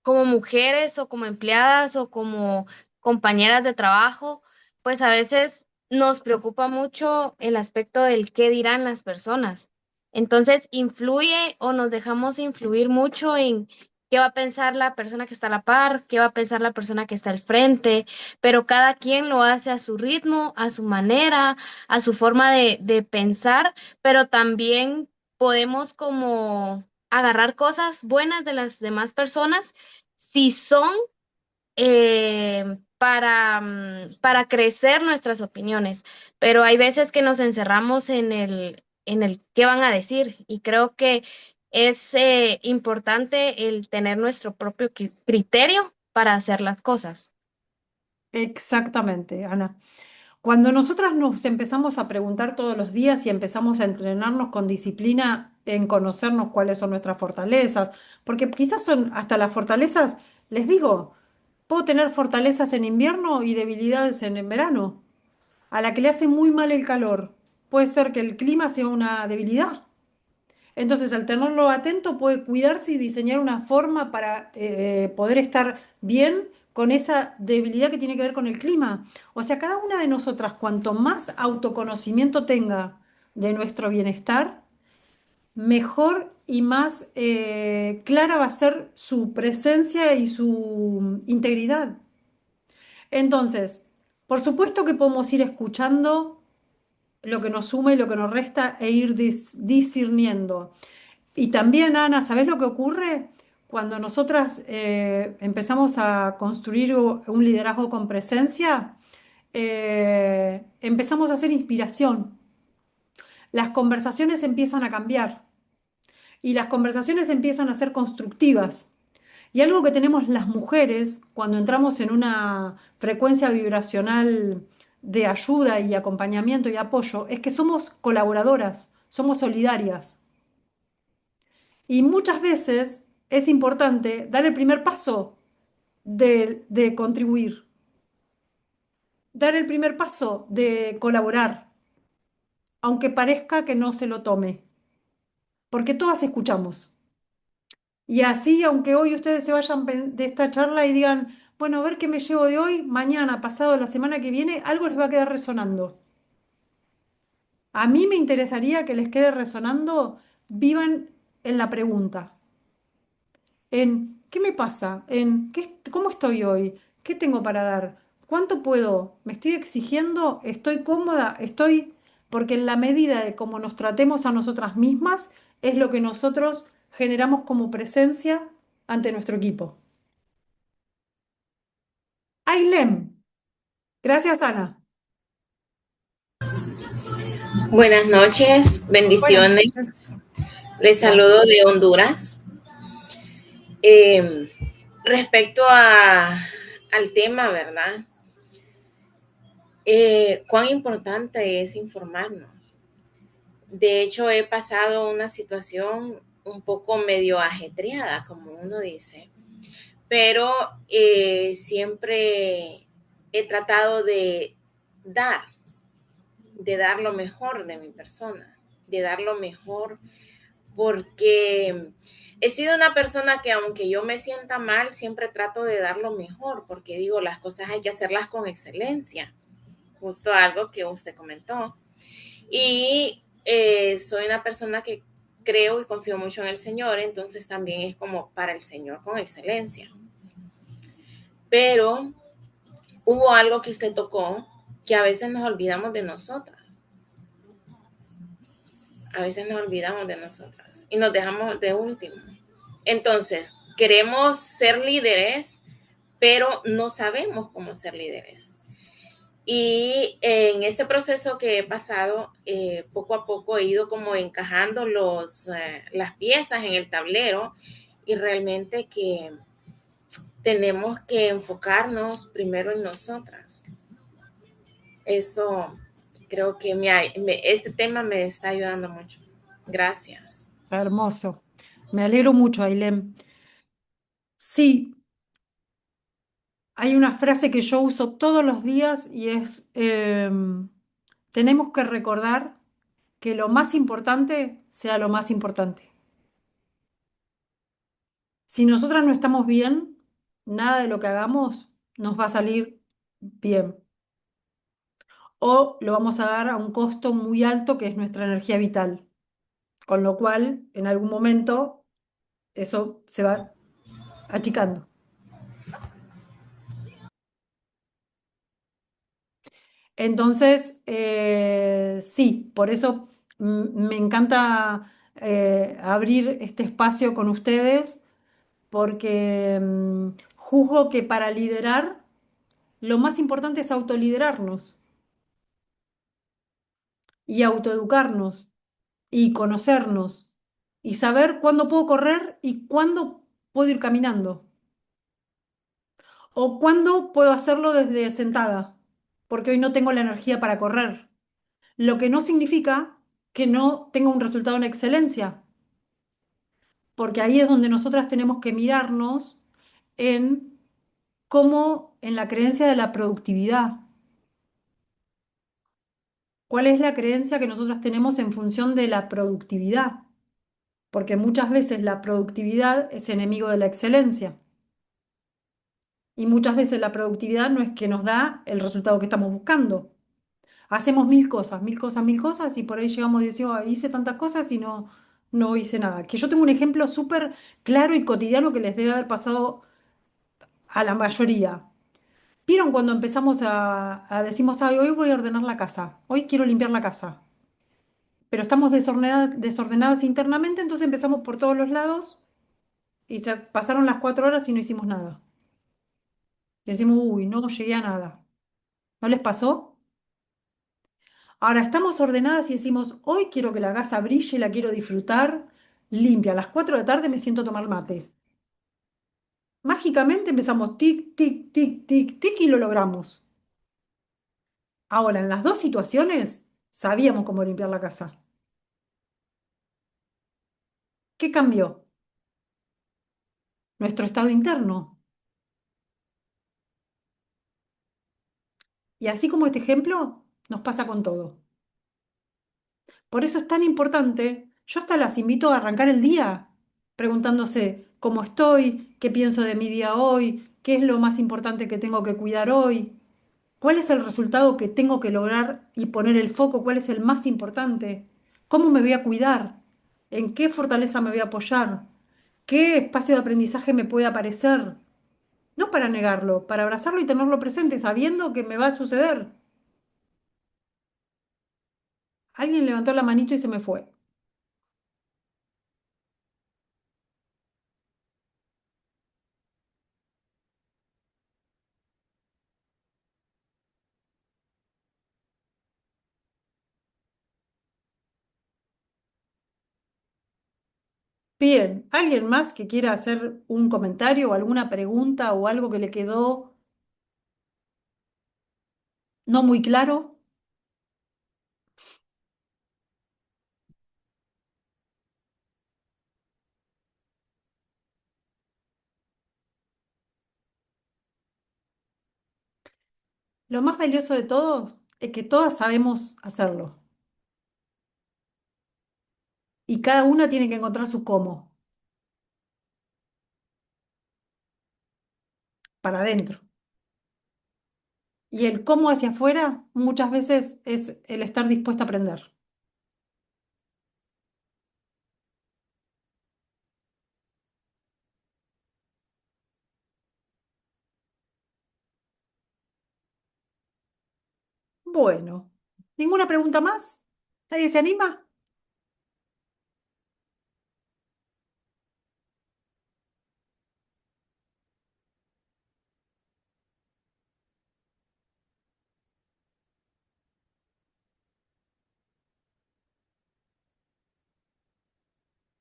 mujeres o como empleadas o como compañeras de trabajo, pues a veces nos preocupa mucho el aspecto del qué dirán las personas. Entonces, influye o nos dejamos influir mucho en qué va a pensar la persona que está a la par, qué va a pensar la persona que está al frente, pero cada quien lo hace a su ritmo, a su manera, a su forma de pensar, pero también podemos como agarrar cosas buenas de las demás personas si son para crecer nuestras opiniones, pero hay veces que nos encerramos en el qué van a decir y creo que es importante el tener nuestro propio criterio para hacer las cosas. Exactamente, Ana. Cuando nosotras nos empezamos a preguntar todos los días y empezamos a entrenarnos con disciplina en conocernos cuáles son nuestras fortalezas, porque quizás son hasta las fortalezas, les digo, puedo tener fortalezas en invierno y debilidades en verano. A la que le hace muy mal el calor, puede ser que el clima sea una debilidad. Entonces, al tenerlo atento, puede cuidarse y diseñar una forma para poder estar bien con esa debilidad que tiene que ver con el clima. O sea, cada una de nosotras, cuanto más autoconocimiento tenga de nuestro bienestar, mejor y más clara va a ser su presencia y su integridad. Entonces, por supuesto que podemos ir escuchando lo que nos suma y lo que nos resta e ir discerniendo. Y también, Ana, ¿sabés lo que ocurre? Cuando nosotras empezamos a construir un liderazgo con presencia, empezamos a hacer inspiración. Las conversaciones empiezan a cambiar y las conversaciones empiezan a ser constructivas. Y algo que tenemos las mujeres cuando entramos en una frecuencia vibracional de ayuda y acompañamiento y apoyo es que somos colaboradoras, somos solidarias. Y muchas veces es importante dar el primer paso de contribuir, dar el primer paso de colaborar, aunque parezca que no se lo tome, porque todas escuchamos. Y así, aunque hoy ustedes se vayan de esta charla y digan, bueno, a ver qué me llevo de hoy, mañana, pasado, la semana que viene, algo les va a quedar resonando. A mí me interesaría que les quede resonando, vivan en la pregunta, en ¿qué me pasa? En ¿cómo estoy hoy? ¿Qué tengo para dar? ¿Cuánto puedo? ¿Me estoy exigiendo? ¿Estoy cómoda? Estoy... Porque en la medida de cómo nos tratemos a nosotras mismas, es lo que nosotros generamos como presencia ante nuestro equipo. Ailem, gracias Ana. Buenas noches, Buenas bendiciones. noches. Les saludo Gracias. de Honduras. Respecto al tema, ¿verdad? ¿Cuán importante es informarnos? De hecho, he pasado una situación un poco medio ajetreada, como uno dice, pero siempre he tratado dar, de dar lo mejor de mi persona, de dar lo mejor porque he sido una persona que aunque yo me sienta mal, siempre trato de dar lo mejor, porque digo, las cosas hay que hacerlas con excelencia, justo algo que usted comentó. Y soy una persona que creo y confío mucho en el Señor, entonces también es como para el Señor con excelencia. Pero hubo algo que usted tocó, que a veces nos olvidamos de nosotras. A veces nos olvidamos de nosotras y nos dejamos de último. Entonces, queremos ser líderes, pero no sabemos cómo ser líderes. Y en este proceso que he pasado, poco a poco he ido como encajando las piezas en el tablero y realmente que tenemos que enfocarnos primero en nosotras. Eso creo que este tema me está ayudando mucho. Gracias. Hermoso. Me alegro mucho, Ailem. Sí, hay una frase que yo uso todos los días y es, tenemos que recordar que lo más importante sea lo más importante. Si nosotras no estamos bien, nada de lo que hagamos nos va a salir bien. O lo vamos a dar a un costo muy alto que es nuestra energía vital. Con lo cual, en algún momento, eso se va achicando. Entonces, sí, por eso me encanta abrir este espacio con ustedes, porque juzgo que para liderar, lo más importante es autoliderarnos y autoeducarnos y conocernos y saber cuándo puedo correr y cuándo puedo ir caminando o cuándo puedo hacerlo desde sentada, porque hoy no tengo la energía para correr, lo que no significa que no tenga un resultado en excelencia, porque ahí es donde nosotras tenemos que mirarnos en cómo, en la creencia de la productividad. ¿Cuál es la creencia que nosotras tenemos en función de la productividad? Porque muchas veces la productividad es enemigo de la excelencia. Y muchas veces la productividad no es que nos da el resultado que estamos buscando. Hacemos mil cosas, mil cosas, mil cosas y por ahí llegamos y decimos, "Ay, hice tantas cosas y no hice nada". Que yo tengo un ejemplo súper claro y cotidiano que les debe haber pasado a la mayoría. ¿Vieron cuando empezamos decimos, "Ay, hoy voy a ordenar la casa, hoy quiero limpiar la casa"? Pero estamos desordenadas internamente, entonces empezamos por todos los lados y se pasaron las 4 horas y no hicimos nada. Y decimos, uy, no llegué a nada. ¿No les pasó? Ahora estamos ordenadas y decimos, hoy quiero que la casa brille, la quiero disfrutar, limpia. A las 4 de la tarde me siento a tomar mate. Mágicamente empezamos tic, tic, tic, tic, tic y lo logramos. Ahora, en las dos situaciones, sabíamos cómo limpiar la casa. ¿Qué cambió? Nuestro estado interno. Y así como este ejemplo, nos pasa con todo. Por eso es tan importante, yo hasta las invito a arrancar el día preguntándose, cómo estoy, qué pienso de mi día hoy, qué es lo más importante que tengo que cuidar hoy, cuál es el resultado que tengo que lograr y poner el foco, cuál es el más importante, cómo me voy a cuidar, en qué fortaleza me voy a apoyar, qué espacio de aprendizaje me puede aparecer. No para negarlo, para abrazarlo y tenerlo presente, sabiendo que me va a suceder. Alguien levantó la manito y se me fue. Bien, ¿alguien más que quiera hacer un comentario o alguna pregunta o algo que le quedó no muy claro? Lo más valioso de todo es que todas sabemos hacerlo y cada una tiene que encontrar su cómo, para adentro. Y el cómo hacia afuera muchas veces es el estar dispuesto a aprender. Bueno, ¿ninguna pregunta más? ¿Nadie se anima?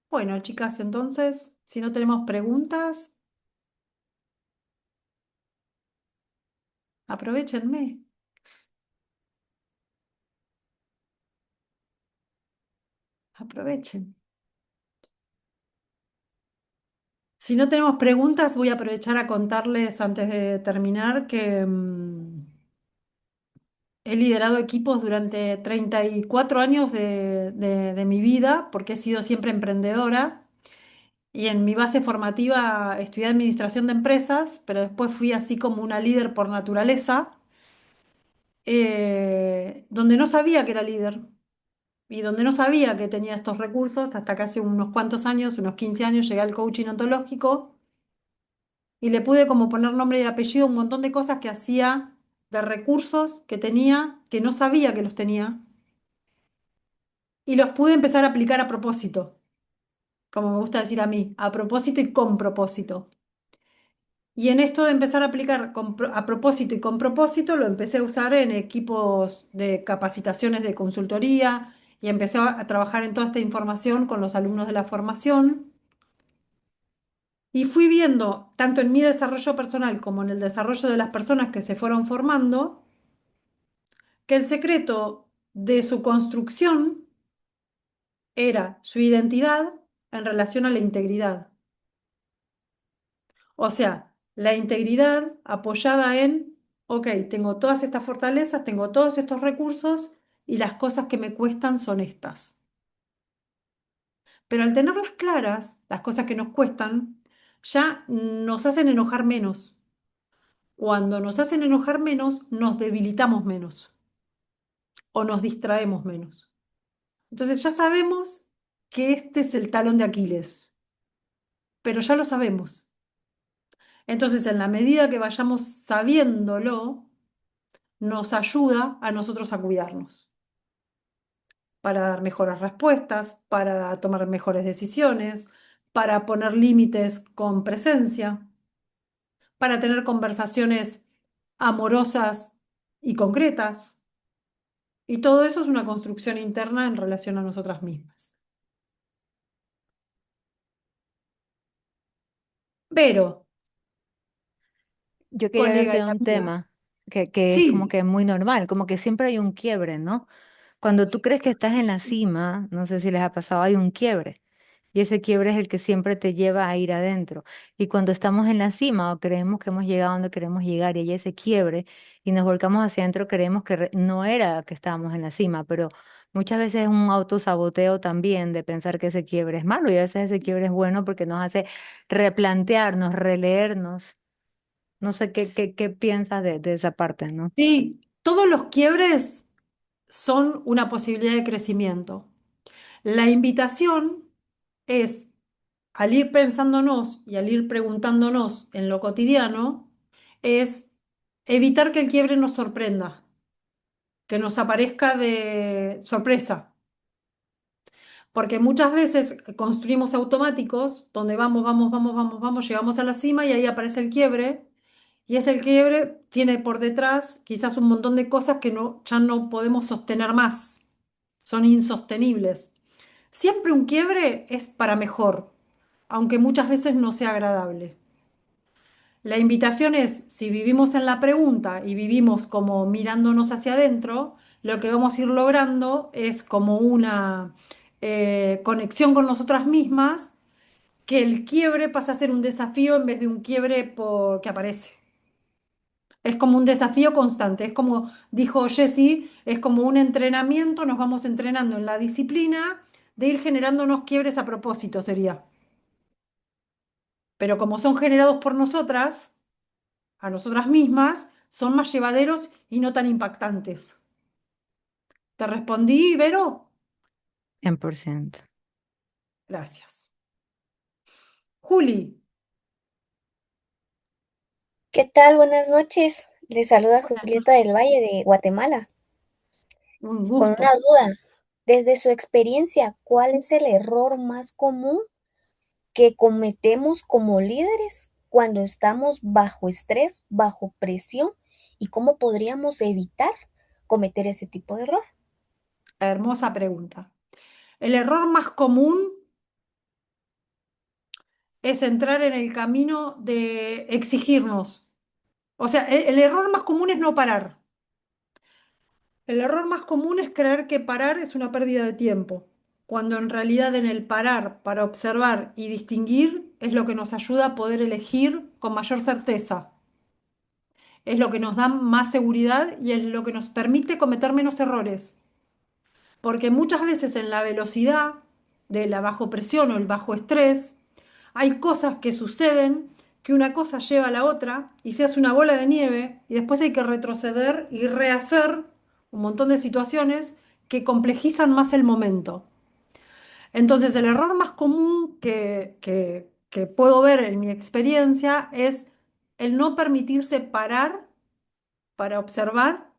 Bueno, chicas, entonces, si no tenemos preguntas, aprovéchenme, aprovechen. Si no tenemos preguntas, voy a aprovechar a contarles antes de terminar que he liderado equipos durante 34 años de mi vida, porque he sido siempre emprendedora. Y en mi base formativa estudié administración de empresas, pero después fui así como una líder por naturaleza, donde no sabía que era líder y donde no sabía que tenía estos recursos, hasta que hace unos cuantos años, unos 15 años, llegué al coaching ontológico y le pude como poner nombre y apellido a un montón de cosas que hacía, de recursos que tenía, que no sabía que los tenía, y los pude empezar a aplicar a propósito, como me gusta decir a mí, a propósito y con propósito. Y en esto de empezar a aplicar a propósito y con propósito, lo empecé a usar en equipos de capacitaciones de consultoría y empecé a trabajar en toda esta información con los alumnos de la formación. Y fui viendo, tanto en mi desarrollo personal como en el desarrollo de las personas que se fueron formando, que el secreto de su construcción era su identidad en relación a la integridad. O sea, la integridad apoyada en, ok, tengo todas estas fortalezas, tengo todos estos recursos y las cosas que me cuestan son estas. Pero al tenerlas claras, las cosas que nos cuestan, ya nos hacen enojar menos. Cuando nos hacen enojar menos, nos debilitamos menos o nos distraemos menos. Entonces ya sabemos que este es el talón de Aquiles, pero ya lo sabemos. Entonces, en la medida que vayamos sabiéndolo, nos ayuda a nosotros a cuidarnos, para dar mejores respuestas, para tomar mejores decisiones, para poner límites con presencia, para tener conversaciones amorosas y concretas. Y todo eso es una construcción interna en relación a nosotras mismas. Pero, Yo quería colega hablarte y de un amiga, tema que es como sí, que muy normal, como que siempre hay un quiebre, ¿no? Cuando tú crees que estás en la cima, no sé si les ha pasado, hay un quiebre. Y ese quiebre es el que siempre te lleva a ir adentro. Y cuando estamos en la cima o creemos que hemos llegado donde queremos llegar y hay ese quiebre y nos volcamos hacia adentro, creemos que no era que estábamos en la cima, pero Muchas veces es un autosaboteo también de pensar que ese quiebre es malo y a veces ese quiebre es bueno porque nos hace replantearnos, releernos. No sé qué piensas de esa parte, ¿no? Sí, todos los quiebres son una posibilidad de crecimiento. La invitación es, al ir pensándonos y al ir preguntándonos en lo cotidiano, es evitar que el quiebre nos sorprenda, que nos aparezca de sorpresa. Porque muchas veces construimos automáticos donde vamos, vamos, vamos, vamos, vamos, llegamos a la cima y ahí aparece el quiebre. Y ese quiebre tiene por detrás quizás un montón de cosas que ya no podemos sostener más. Son insostenibles. Siempre un quiebre es para mejor, aunque muchas veces no sea agradable. La invitación es, si vivimos en la pregunta y vivimos como mirándonos hacia adentro, lo que vamos a ir logrando es como una conexión con nosotras mismas, que el quiebre pasa a ser un desafío en vez de un quiebre que aparece. Es como un desafío constante, es como dijo Jessie, es como un entrenamiento, nos vamos entrenando en la disciplina de ir generándonos quiebres a propósito, sería. Pero como son generados por nosotras, a nosotras mismas, son más llevaderos y no tan impactantes. ¿Te respondí, Vero? 100%. Gracias. Juli, ¿Qué tal? Buenas noches. Les saluda buenas Julieta noches. del Valle de Guatemala Un con gusto. una duda. Desde su experiencia, ¿cuál es el error más común que cometemos como líderes cuando estamos bajo estrés, bajo presión y cómo podríamos evitar cometer ese tipo de error? Hermosa pregunta. El error más común es entrar en el camino de exigirnos. O sea, el error más común es no parar. El error más común es creer que parar es una pérdida de tiempo, cuando en realidad en el parar para observar y distinguir es lo que nos ayuda a poder elegir con mayor certeza, es lo que nos da más seguridad y es lo que nos permite cometer menos errores. Porque muchas veces en la velocidad de la bajo presión o el bajo estrés, hay cosas que suceden que una cosa lleva a la otra y se hace una bola de nieve y después hay que retroceder y rehacer un montón de situaciones que complejizan más el momento. Entonces, el error más común que puedo ver en mi experiencia es el no permitirse parar para observar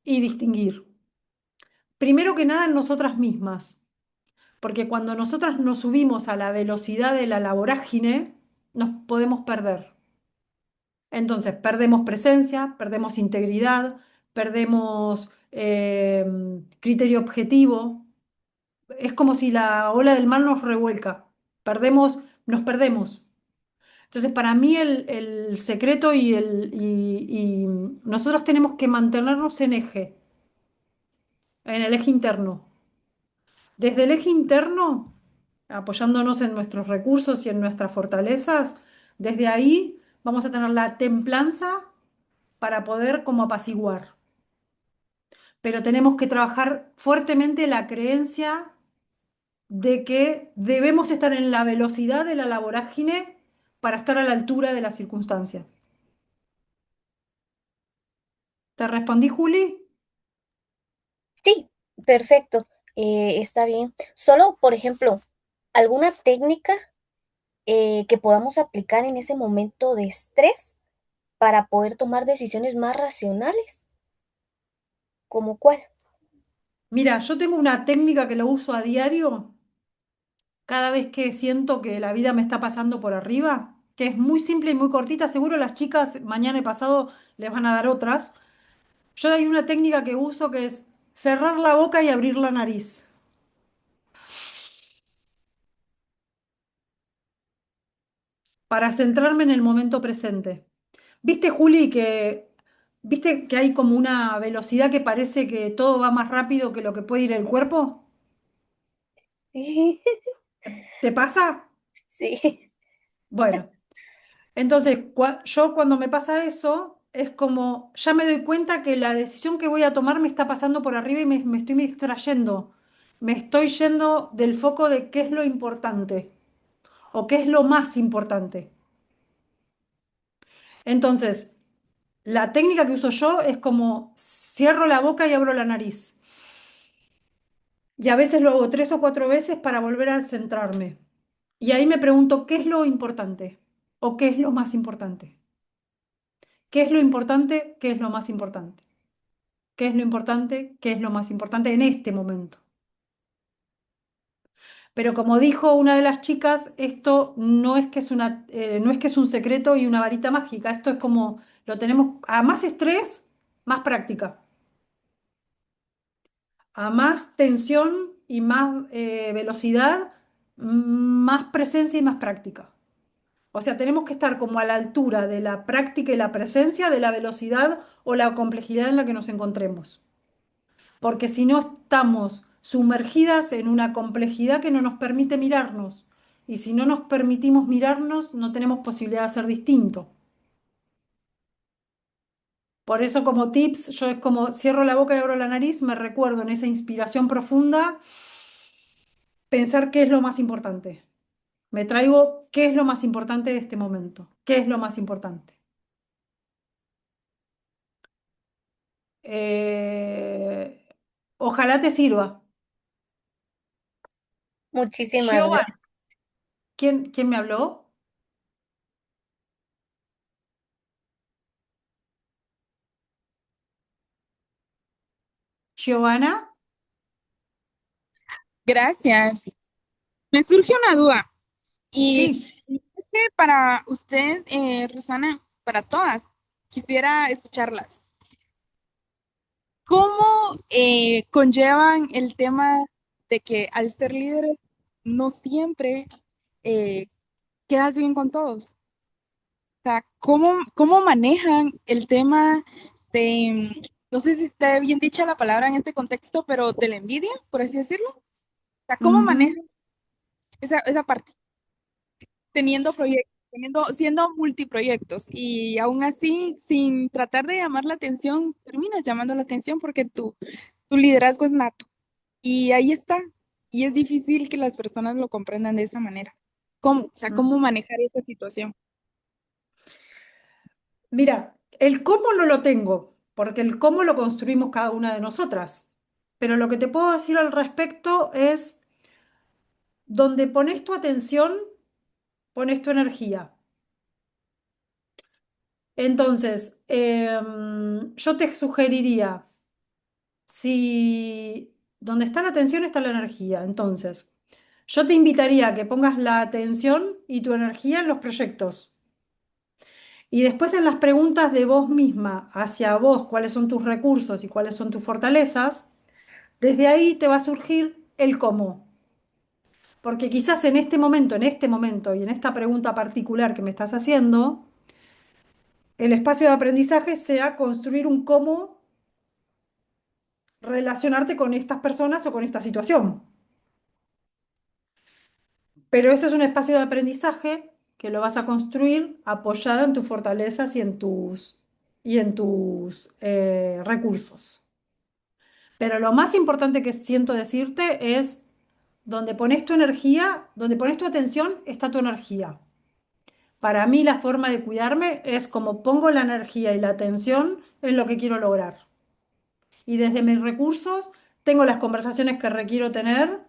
y distinguir. Primero que nada en nosotras mismas, porque cuando nosotras nos subimos a la velocidad de la vorágine, nos podemos perder. Entonces, perdemos presencia, perdemos integridad, perdemos criterio objetivo. Es como si la ola del mar nos revuelca. Nos perdemos. Entonces, para mí el secreto y nosotros tenemos que mantenernos en el eje interno. Desde el eje interno, apoyándonos en nuestros recursos y en nuestras fortalezas, desde ahí vamos a tener la templanza para poder como apaciguar. Pero tenemos que trabajar fuertemente la creencia de que debemos estar en la velocidad de la vorágine para estar a la altura de la circunstancia. ¿Te respondí, Juli? Sí, perfecto. Está bien. Solo, por ejemplo, alguna técnica que podamos aplicar en ese momento de estrés para poder tomar decisiones más racionales, ¿como cuál? Mira, yo tengo una técnica que lo uso a diario cada vez que siento que la vida me está pasando por arriba, que es muy simple y muy cortita. Seguro las chicas mañana y pasado les van a dar otras. Yo hay una técnica que uso que es cerrar la boca y abrir la nariz para centrarme en el momento presente. ¿Viste, Juli, viste que hay como una velocidad que parece que todo va más rápido que lo que puede ir el cuerpo? ¿Te pasa? Sí, Bueno, entonces yo cuando me pasa eso, es como, ya me doy cuenta que la decisión que voy a tomar me está pasando por arriba y me estoy distrayendo. Me estoy yendo del foco de qué es lo importante o qué es lo más importante. Entonces, la técnica que uso yo es como cierro la boca y abro la nariz. Y a veces lo hago 3 o 4 veces para volver a centrarme. Y ahí me pregunto, ¿qué es lo importante? ¿O qué es lo más importante? ¿Qué es lo importante? ¿Qué es lo más importante? ¿Qué es lo importante? ¿Qué es lo más importante en este momento? Pero como dijo una de las chicas, esto no es que es no es que es un secreto y una varita mágica. Esto es como lo tenemos a más estrés, más práctica. A más tensión y más velocidad, más presencia y más práctica. O sea, tenemos que estar como a la altura de la práctica y la presencia, de la velocidad o la complejidad en la que nos encontremos. Porque si no estamos sumergidas en una complejidad que no nos permite mirarnos. Y si no nos permitimos mirarnos, no tenemos posibilidad de ser distinto. Por eso como tips, yo es como cierro la boca y abro la nariz, me recuerdo en esa inspiración profunda pensar qué es lo más importante. Me traigo qué es lo más importante de este momento. ¿Qué es lo más importante? Eh, Ojalá te sirva. Muchísimas Giovanna, gracias. ¿quién me habló? Giovanna, Gracias. Me surge una duda y sí. creo que para usted, Rosana, para todas, quisiera escucharlas. ¿Cómo conllevan el tema de que al ser líderes no siempre eh, quedas bien con todos? O sea, ¿cómo manejan el tema de, no sé si está bien dicha la palabra en este contexto, pero de la envidia, por así decirlo? O sea, ¿cómo Ujú. manejan esa parte? Teniendo proyectos, siendo multiproyectos y aún así, sin tratar de llamar la atención, terminas llamando la atención porque tu liderazgo es nato y ahí está. Y es difícil que las personas lo comprendan de esa manera. ¿Cómo? O sea, ¿cómo manejar esa situación? Mira, el cómo no lo tengo, porque el cómo lo construimos cada una de nosotras. Pero lo que te puedo decir al respecto es, donde pones tu atención, pones tu energía. Entonces, yo te sugeriría, si donde está la atención está la energía, entonces, yo te invitaría a que pongas la atención y tu energía en los proyectos. Y después en las preguntas de vos misma hacia vos, cuáles son tus recursos y cuáles son tus fortalezas, desde ahí te va a surgir el cómo. Porque quizás en este momento y en esta pregunta particular que me estás haciendo, el espacio de aprendizaje sea construir un cómo relacionarte con estas personas o con esta situación. Pero ese es un espacio de aprendizaje que lo vas a construir apoyado en tus fortalezas y en tus recursos. Pero lo más importante que siento decirte es, donde pones tu energía, donde pones tu atención, está tu energía. Para mí la forma de cuidarme es como pongo la energía y la atención en lo que quiero lograr. Y desde mis recursos tengo las conversaciones que requiero tener,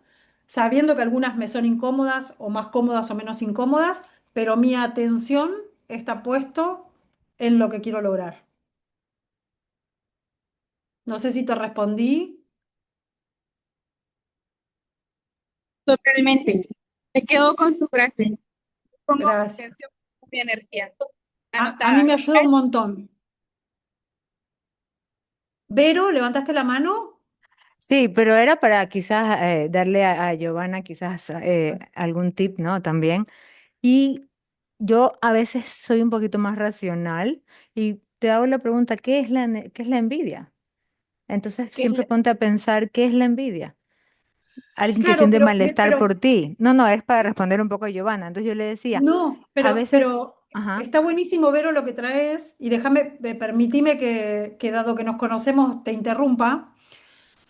sabiendo que algunas me son incómodas o más cómodas o menos incómodas, pero mi atención está puesto en lo que quiero lograr. No sé si te respondí. Totalmente. Me quedo con su frase. Pongo mi Gracias. atención, mi energía. A mí Anotada. me ayuda un montón. Vero, ¿levantaste la mano? Sí, pero era para quizás darle a Giovanna quizás algún tip, ¿no? También. Y yo a veces soy un poquito más racional y te hago la pregunta, ¿qué es la envidia? Entonces Que es siempre ponte a pensar, ¿qué es la envidia? Alguien que claro, siente malestar pero por ti. No, no, es para responder un poco a Giovanna. Entonces yo le decía, no, a pero, veces, pero Ajá. Está buenísimo, Vero, lo que traes, y permitime que dado que nos conocemos, te interrumpa,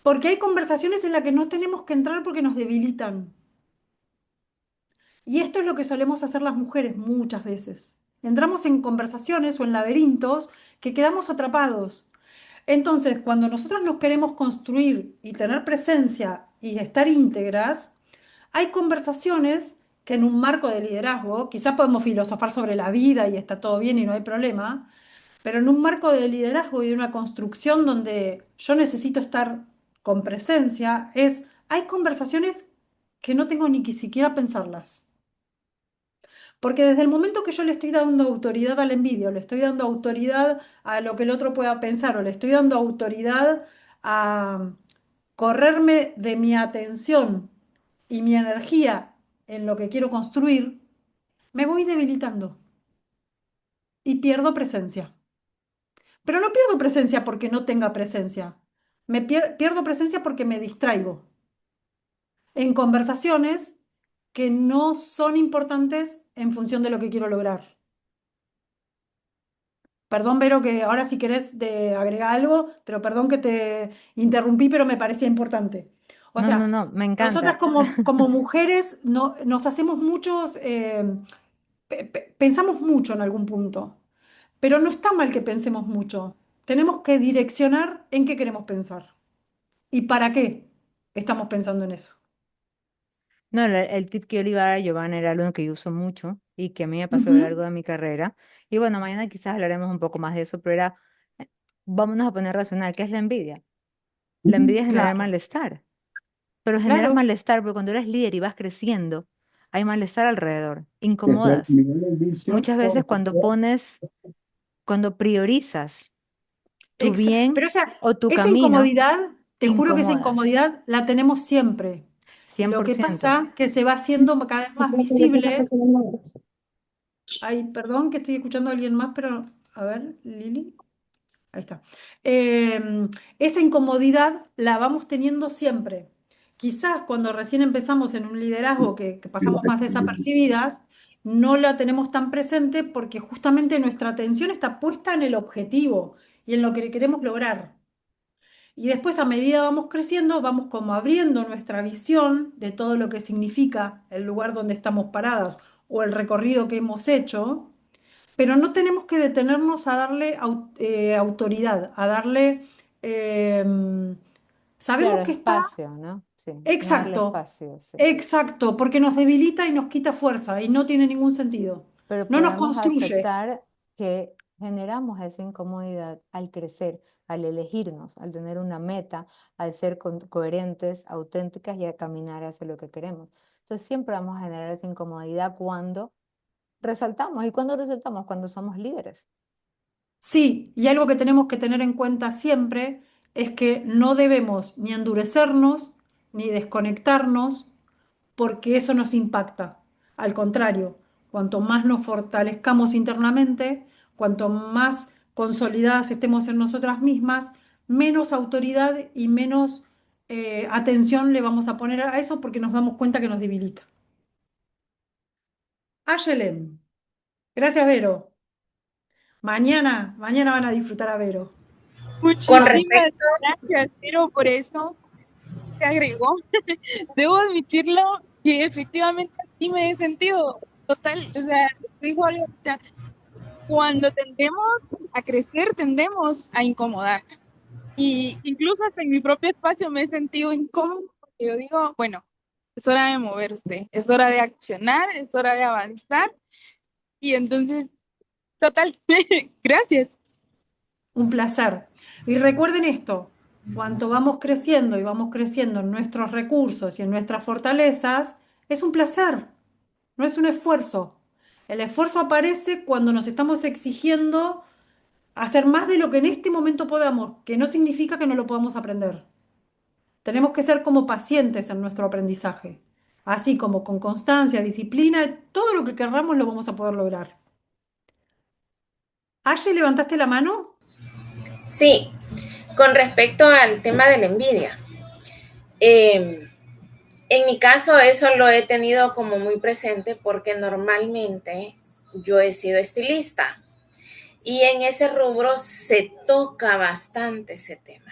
porque hay conversaciones en las que no tenemos que entrar porque nos debilitan. Y esto es lo que solemos hacer las mujeres muchas veces. Entramos en conversaciones o en laberintos que quedamos atrapados. Entonces, cuando nosotros nos queremos construir y tener presencia y estar íntegras, hay conversaciones que en un marco de liderazgo, quizás podemos filosofar sobre la vida y está todo bien y no hay problema, pero en un marco de liderazgo y de una construcción donde yo necesito estar con presencia, hay conversaciones que no tengo ni que siquiera pensarlas. Porque desde el momento que yo le estoy dando autoridad a la envidia, o le estoy dando autoridad a lo que el otro pueda pensar, o le estoy dando autoridad a correrme de mi atención y mi energía en lo que quiero construir, me voy debilitando y pierdo presencia. Pero no pierdo presencia porque no tenga presencia. Pierdo presencia porque me distraigo en conversaciones que no son importantes en función de lo que quiero lograr. Perdón, Vero, que ahora si querés agregar algo, pero perdón que te interrumpí, pero me parecía importante. O No, no, sea, no, me nosotras encanta. como mujeres no, nos hacemos muchos, pensamos mucho en algún punto, pero no está mal que pensemos mucho. Tenemos que direccionar en qué queremos pensar y para qué estamos pensando en eso. No, el tip que yo le iba a dar a Giovanna era algo que yo uso mucho y que a mí me pasó a lo Ujú. largo de mi carrera. Y bueno, mañana quizás hablaremos un poco más de eso, pero era, vámonos a poner racional, ¿qué es la envidia? La envidia genera Claro, malestar, pero genera claro. malestar porque cuando eres líder y vas creciendo, hay malestar alrededor, incomodas. Muchas veces cuando priorizas tu bien Pero o sea, o tu esa camino, incomodidad, te juro que esa incomodas, incomodidad la tenemos siempre. cien Lo por que ciento. pasa que se va haciendo cada vez más visible. Ay, perdón que estoy escuchando a alguien más, pero a ver, Lili. Ahí está. Esa incomodidad la vamos teniendo siempre. Quizás cuando recién empezamos en un liderazgo que pasamos más desapercibidas, no la tenemos tan presente porque justamente nuestra atención está puesta en el objetivo y en lo que queremos lograr. Y después, a medida vamos creciendo, vamos como abriendo nuestra visión de todo lo que significa el lugar donde estamos paradas o el recorrido que hemos hecho, pero no tenemos que detenernos a darle autoridad, a darle... Claro, sabemos que está espacio, ¿no? Sí, no darle exacto, espacio, sí. exacto, porque nos debilita y nos quita fuerza y no tiene ningún sentido. Pero No nos podemos construye. aceptar que generamos esa incomodidad al crecer, al elegirnos, al tener una meta, al ser coherentes, auténticas y a caminar hacia lo que queremos. Entonces siempre vamos a generar esa incomodidad cuando resaltamos. ¿Y cuando resaltamos? Cuando somos líderes. Sí, y algo que tenemos que tener en cuenta siempre es que no debemos ni endurecernos ni desconectarnos porque eso nos impacta. Al contrario, cuanto más nos fortalezcamos internamente, cuanto más consolidadas estemos en nosotras mismas, menos autoridad y menos atención le vamos a poner a eso porque nos damos cuenta que nos debilita. Ayelen, gracias, Vero. Mañana van a disfrutar a Vero. Con Muchísimas respecto, gracias, pero por eso se agregó. Debo admitirlo que efectivamente así me he sentido total, o sea, dijo algo, o sea, cuando tendemos a crecer, tendemos a incomodar. Y incluso hasta en mi propio espacio me he sentido incómodo porque yo digo, bueno, es hora de moverse, es hora de accionar, es hora de avanzar. Y entonces, total, gracias. Un placer. Y recuerden esto, cuanto vamos creciendo y vamos creciendo en nuestros recursos y en nuestras fortalezas, es un placer, no es un esfuerzo. El esfuerzo aparece cuando nos estamos exigiendo hacer más de lo que en este momento podamos, que no significa que no lo podamos aprender. Tenemos que ser como pacientes en nuestro aprendizaje, así como con constancia, disciplina, todo lo que querramos lo vamos a poder lograr. Aye, ¿levantaste la mano? sí, con respecto al tema de la envidia. En mi caso eso lo he tenido como muy presente porque normalmente yo he sido estilista y en ese rubro se toca bastante ese tema.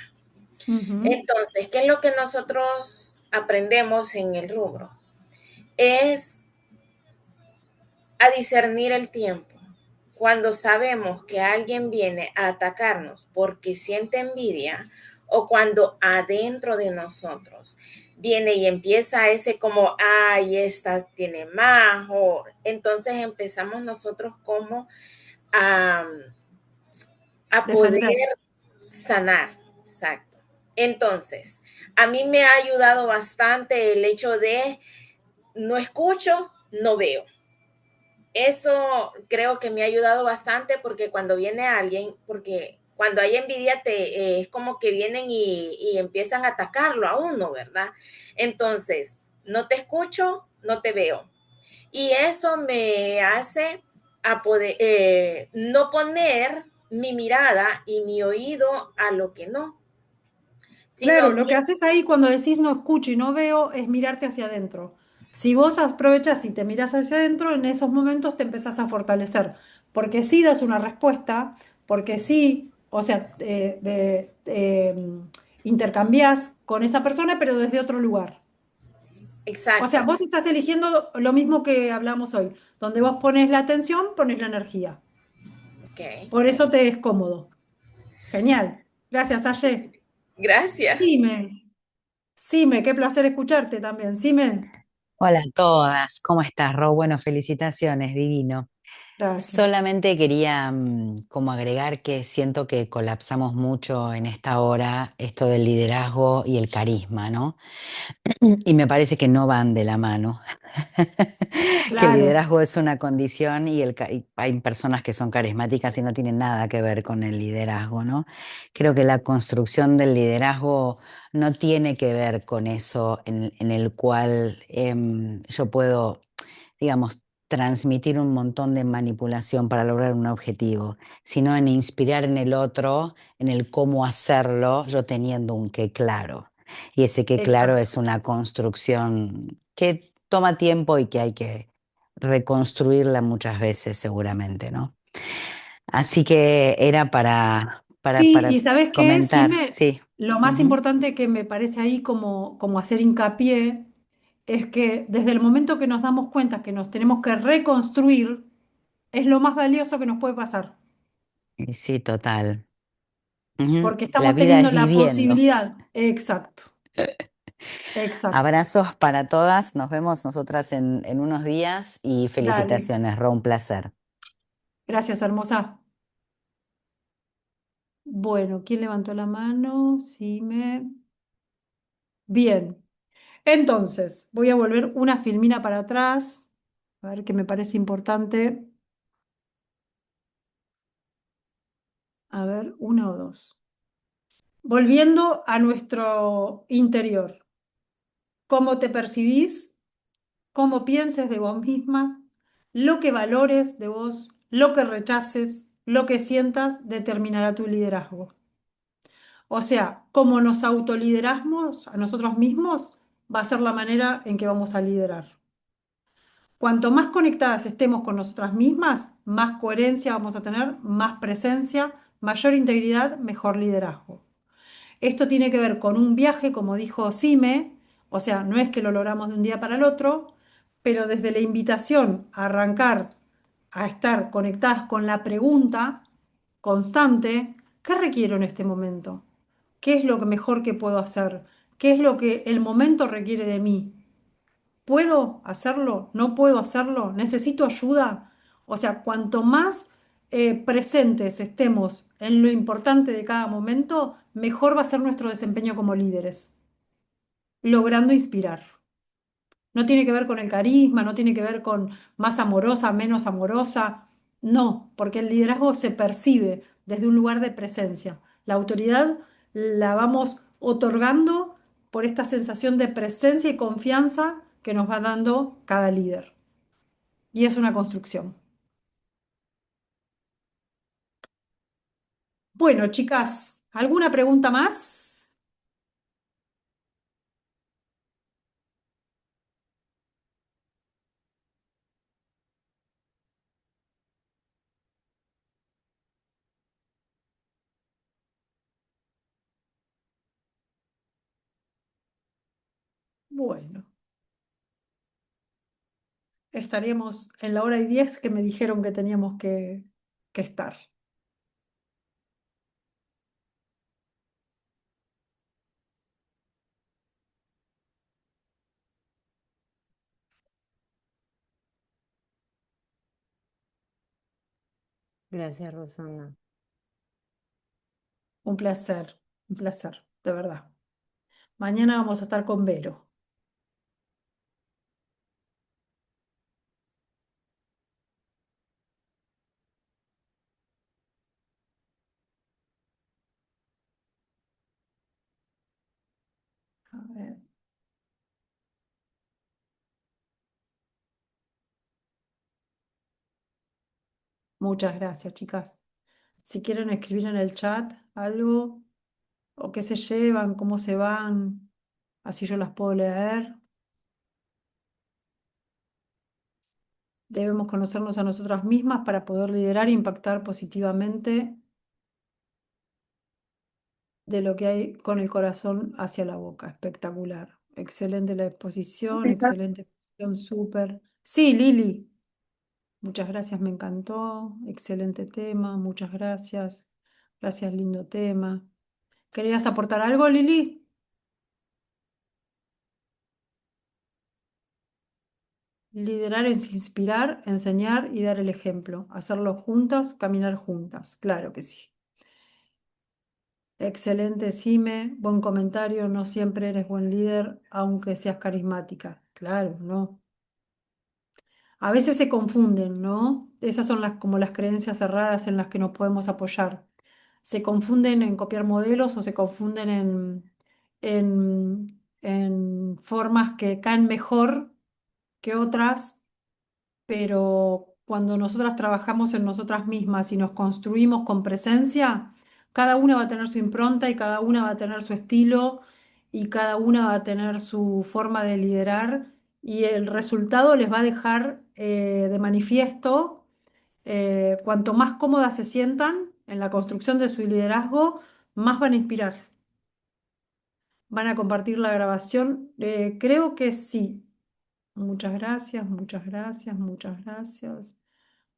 Entonces, ¿qué es lo que nosotros aprendemos en el rubro? Es a discernir el tiempo. Cuando sabemos que alguien viene a atacarnos porque siente envidia o cuando adentro de nosotros viene y empieza ese como, ay, esta tiene más, o entonces empezamos nosotros como a, a poder Defender. sanar, exacto. Entonces, a mí me ha ayudado bastante el hecho de no escucho, no veo. Eso creo que me ha ayudado bastante porque cuando viene alguien, porque cuando hay envidia es como que vienen y empiezan a atacarlo a uno, ¿verdad? Entonces, no te escucho, no te veo. Y eso me hace a poder no poner mi mirada y mi oído a lo que no, Claro, sino lo que que, haces ahí cuando decís no escucho y no veo es mirarte hacia adentro. Si vos aprovechás y te mirás hacia adentro, en esos momentos te empezás a fortalecer. Porque sí das una respuesta, porque sí, o sea, intercambiás con esa persona, pero desde otro lugar. O sea, exacto, vos estás eligiendo lo mismo que hablamos hoy, donde vos pones la atención, pones la energía. ok, Por eso te es cómodo. Genial. Gracias, Aye. gracias. Sime, qué placer escucharte también. Sime, Hola a todas, ¿cómo estás, Ro? Bueno, felicitaciones, divino. gracias. Solamente quería como agregar que siento que colapsamos mucho en esta hora esto del liderazgo y el carisma, ¿no? Y me parece que no van de la mano. Que el Claro, liderazgo es una condición y hay personas que son carismáticas y no tienen nada que ver con el liderazgo, ¿no? Creo que la construcción del liderazgo no tiene que ver con eso en el cual yo puedo, digamos, transmitir un montón de manipulación para lograr un objetivo, sino en inspirar en el otro, en el cómo hacerlo, yo teniendo un qué claro. Y ese qué claro exacto. es una construcción que toma tiempo y que hay que reconstruirla muchas veces seguramente, ¿no? Así que era Sí, para y ¿sabes qué? comentar, Sime, sí. lo más Ujú. importante que me parece ahí como hacer hincapié es que desde el momento que nos damos cuenta que nos tenemos que reconstruir, es lo más valioso que nos puede pasar, Y sí, total. Ujú. porque La estamos vida teniendo es la viviendo. posibilidad. Exacto, exacto. Abrazos para todas, nos vemos nosotras en unos días y Dale, felicitaciones, Ro, un placer. gracias, hermosa. Bueno, ¿quién levantó la mano? Sime. Bien. Entonces, voy a volver una filmina para atrás, a ver qué me parece importante. A ver, una o dos. Volviendo a nuestro interior. ¿Cómo te percibís? ¿Cómo pienses de vos misma? Lo que valores de vos, lo que rechaces, lo que sientas, determinará tu liderazgo. O sea, cómo nos autolideramos a nosotros mismos va a ser la manera en que vamos a liderar. Cuanto más conectadas estemos con nosotras mismas, más coherencia vamos a tener, más presencia, mayor integridad, mejor liderazgo. Esto tiene que ver con un viaje, como dijo Sime, o sea, no es que lo logramos de un día para el otro, pero desde la invitación a arrancar a estar conectadas con la pregunta constante, ¿qué requiero en este momento? ¿Qué es lo que mejor que puedo hacer? ¿Qué es lo que el momento requiere de mí? ¿Puedo hacerlo? ¿No puedo hacerlo? ¿Necesito ayuda? O sea, cuanto más presentes estemos en lo importante de cada momento, mejor va a ser nuestro desempeño como líderes, logrando inspirar. No tiene que ver con el carisma, no tiene que ver con más amorosa, menos amorosa. No, porque el liderazgo se percibe desde un lugar de presencia. La autoridad la vamos otorgando por esta sensación de presencia y confianza que nos va dando cada líder. Y es una construcción. Bueno, chicas, ¿alguna pregunta más? Bueno, estaríamos en la hora y 10 que me dijeron que teníamos que estar. Gracias, Rosana. Un placer, de verdad. Mañana vamos a estar con Vero. A ver. Muchas gracias, chicas. Si quieren escribir en el chat algo, o qué se llevan, cómo se van, así yo las puedo leer. Debemos conocernos a nosotras mismas para poder liderar e impactar positivamente de lo que hay con el corazón hacia la boca. Espectacular. Excelente la exposición, excelente exposición, súper. Sí, Lili, muchas gracias, me encantó. Excelente tema, muchas gracias. Gracias, lindo tema. ¿Querías aportar algo, Lili? Liderar es inspirar, enseñar y dar el ejemplo. Hacerlo juntas, caminar juntas. Claro que sí. Excelente, Sime. Buen comentario. No siempre eres buen líder, aunque seas carismática. Claro, no. A veces se confunden, ¿no? Esas son como las creencias cerradas en las que nos podemos apoyar. Se confunden en copiar modelos o se confunden en formas que caen mejor que otras, pero cuando nosotras trabajamos en nosotras mismas y nos construimos con presencia, cada una va a tener su impronta y cada una va a tener su estilo y cada una va a tener su forma de liderar y el resultado les va a dejar de manifiesto cuanto más cómodas se sientan en la construcción de su liderazgo, más van a inspirar. Van a compartir la grabación. Creo que sí. Muchas gracias, muchas gracias, muchas gracias,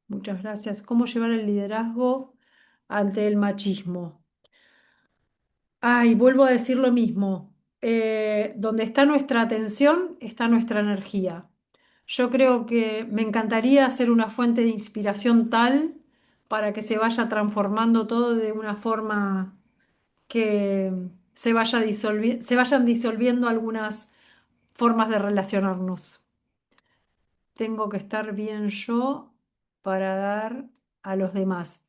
muchas gracias. ¿Cómo llevar el liderazgo ante el machismo? Ay, vuelvo a decir lo mismo. Donde está nuestra atención, está nuestra energía. Yo creo que me encantaría ser una fuente de inspiración tal para que se vaya transformando todo de una forma que se vayan disolviendo algunas formas de relacionarnos. Tengo que estar bien yo para dar a los demás.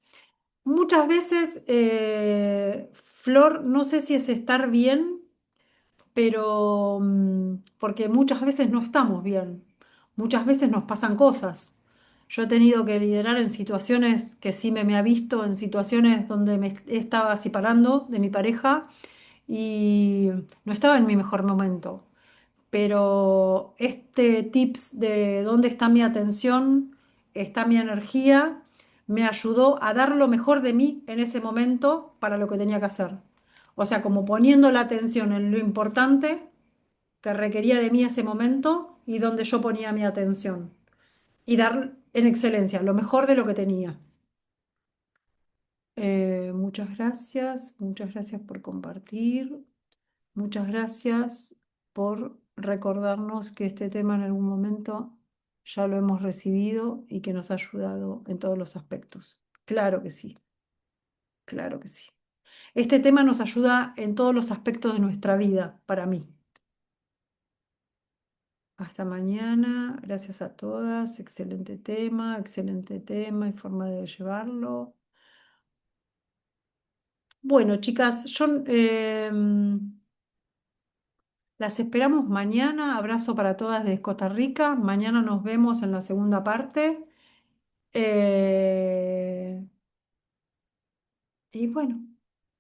Muchas veces, Flor, no sé si es estar bien, pero porque muchas veces no estamos bien, muchas veces nos pasan cosas. Yo he tenido que liderar en situaciones que sí me ha visto, en situaciones donde me estaba separando de mi pareja y no estaba en mi mejor momento, pero este tips de dónde está mi atención, está mi energía, me ayudó a dar lo mejor de mí en ese momento para lo que tenía que hacer. O sea, como poniendo la atención en lo importante que requería de mí ese momento y donde yo ponía mi atención. Y dar en excelencia lo mejor de lo que tenía. Muchas gracias por compartir. Muchas gracias por recordarnos que este tema en algún momento ya lo hemos recibido y que nos ha ayudado en todos los aspectos. Claro que sí, claro que sí. Este tema nos ayuda en todos los aspectos de nuestra vida, para mí. Hasta mañana, gracias a todas, excelente tema y forma de llevarlo. Bueno, chicas, las esperamos mañana. Abrazo para todas desde Costa Rica. Mañana nos vemos en la segunda parte. Eh, y bueno,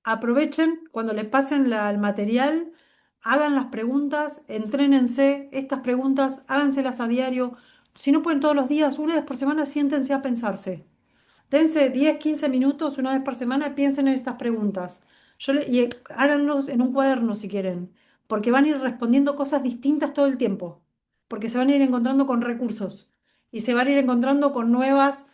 aprovechen cuando les pasen el material, hagan las preguntas, entrénense. Estas preguntas, háganselas a diario. Si no pueden todos los días, una vez por semana, siéntense a pensarse. Dense 10, 15 minutos una vez por semana, piensen en estas preguntas. Y háganlos en un cuaderno si quieren. porque van a ir respondiendo cosas distintas todo el tiempo, porque se van a ir encontrando con recursos y se van a ir encontrando con nuevos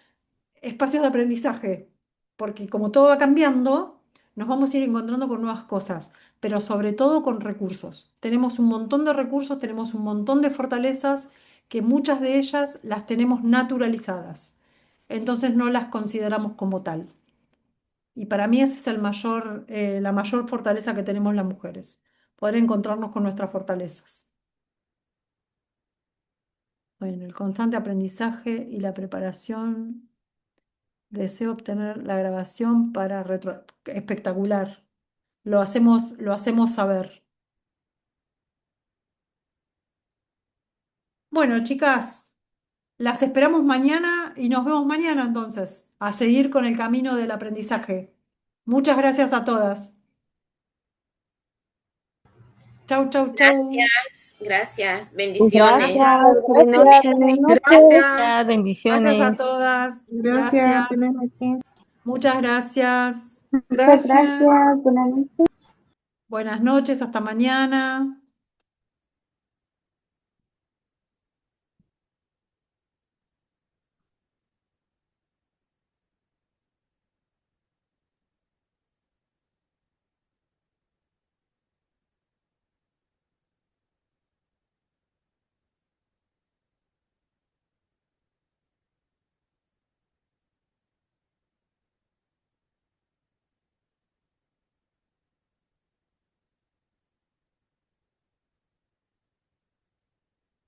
espacios de aprendizaje, porque como todo va cambiando, nos vamos a ir encontrando con nuevas cosas, pero sobre todo con recursos. Tenemos un montón de recursos, tenemos un montón de fortalezas que muchas de ellas las tenemos naturalizadas, entonces no las consideramos como tal. Y para mí esa es la mayor fortaleza que tenemos las mujeres, poder encontrarnos con nuestras fortalezas. Bueno, el constante aprendizaje y la preparación. Deseo obtener la grabación para espectacular. Lo hacemos saber. Bueno, chicas, las esperamos mañana y nos vemos mañana entonces, a seguir con el camino del aprendizaje. Muchas gracias a todas. Chau, chau, chau. Gracias. Bendiciones. Gracias, buenas Gracias, buenas noches. noches. Gracias, Gracias a bendiciones. todas. Gracias, Gracias. buenas noches. Muchas gracias. Muchas gracias, buenas noches. Buenas noches, hasta mañana.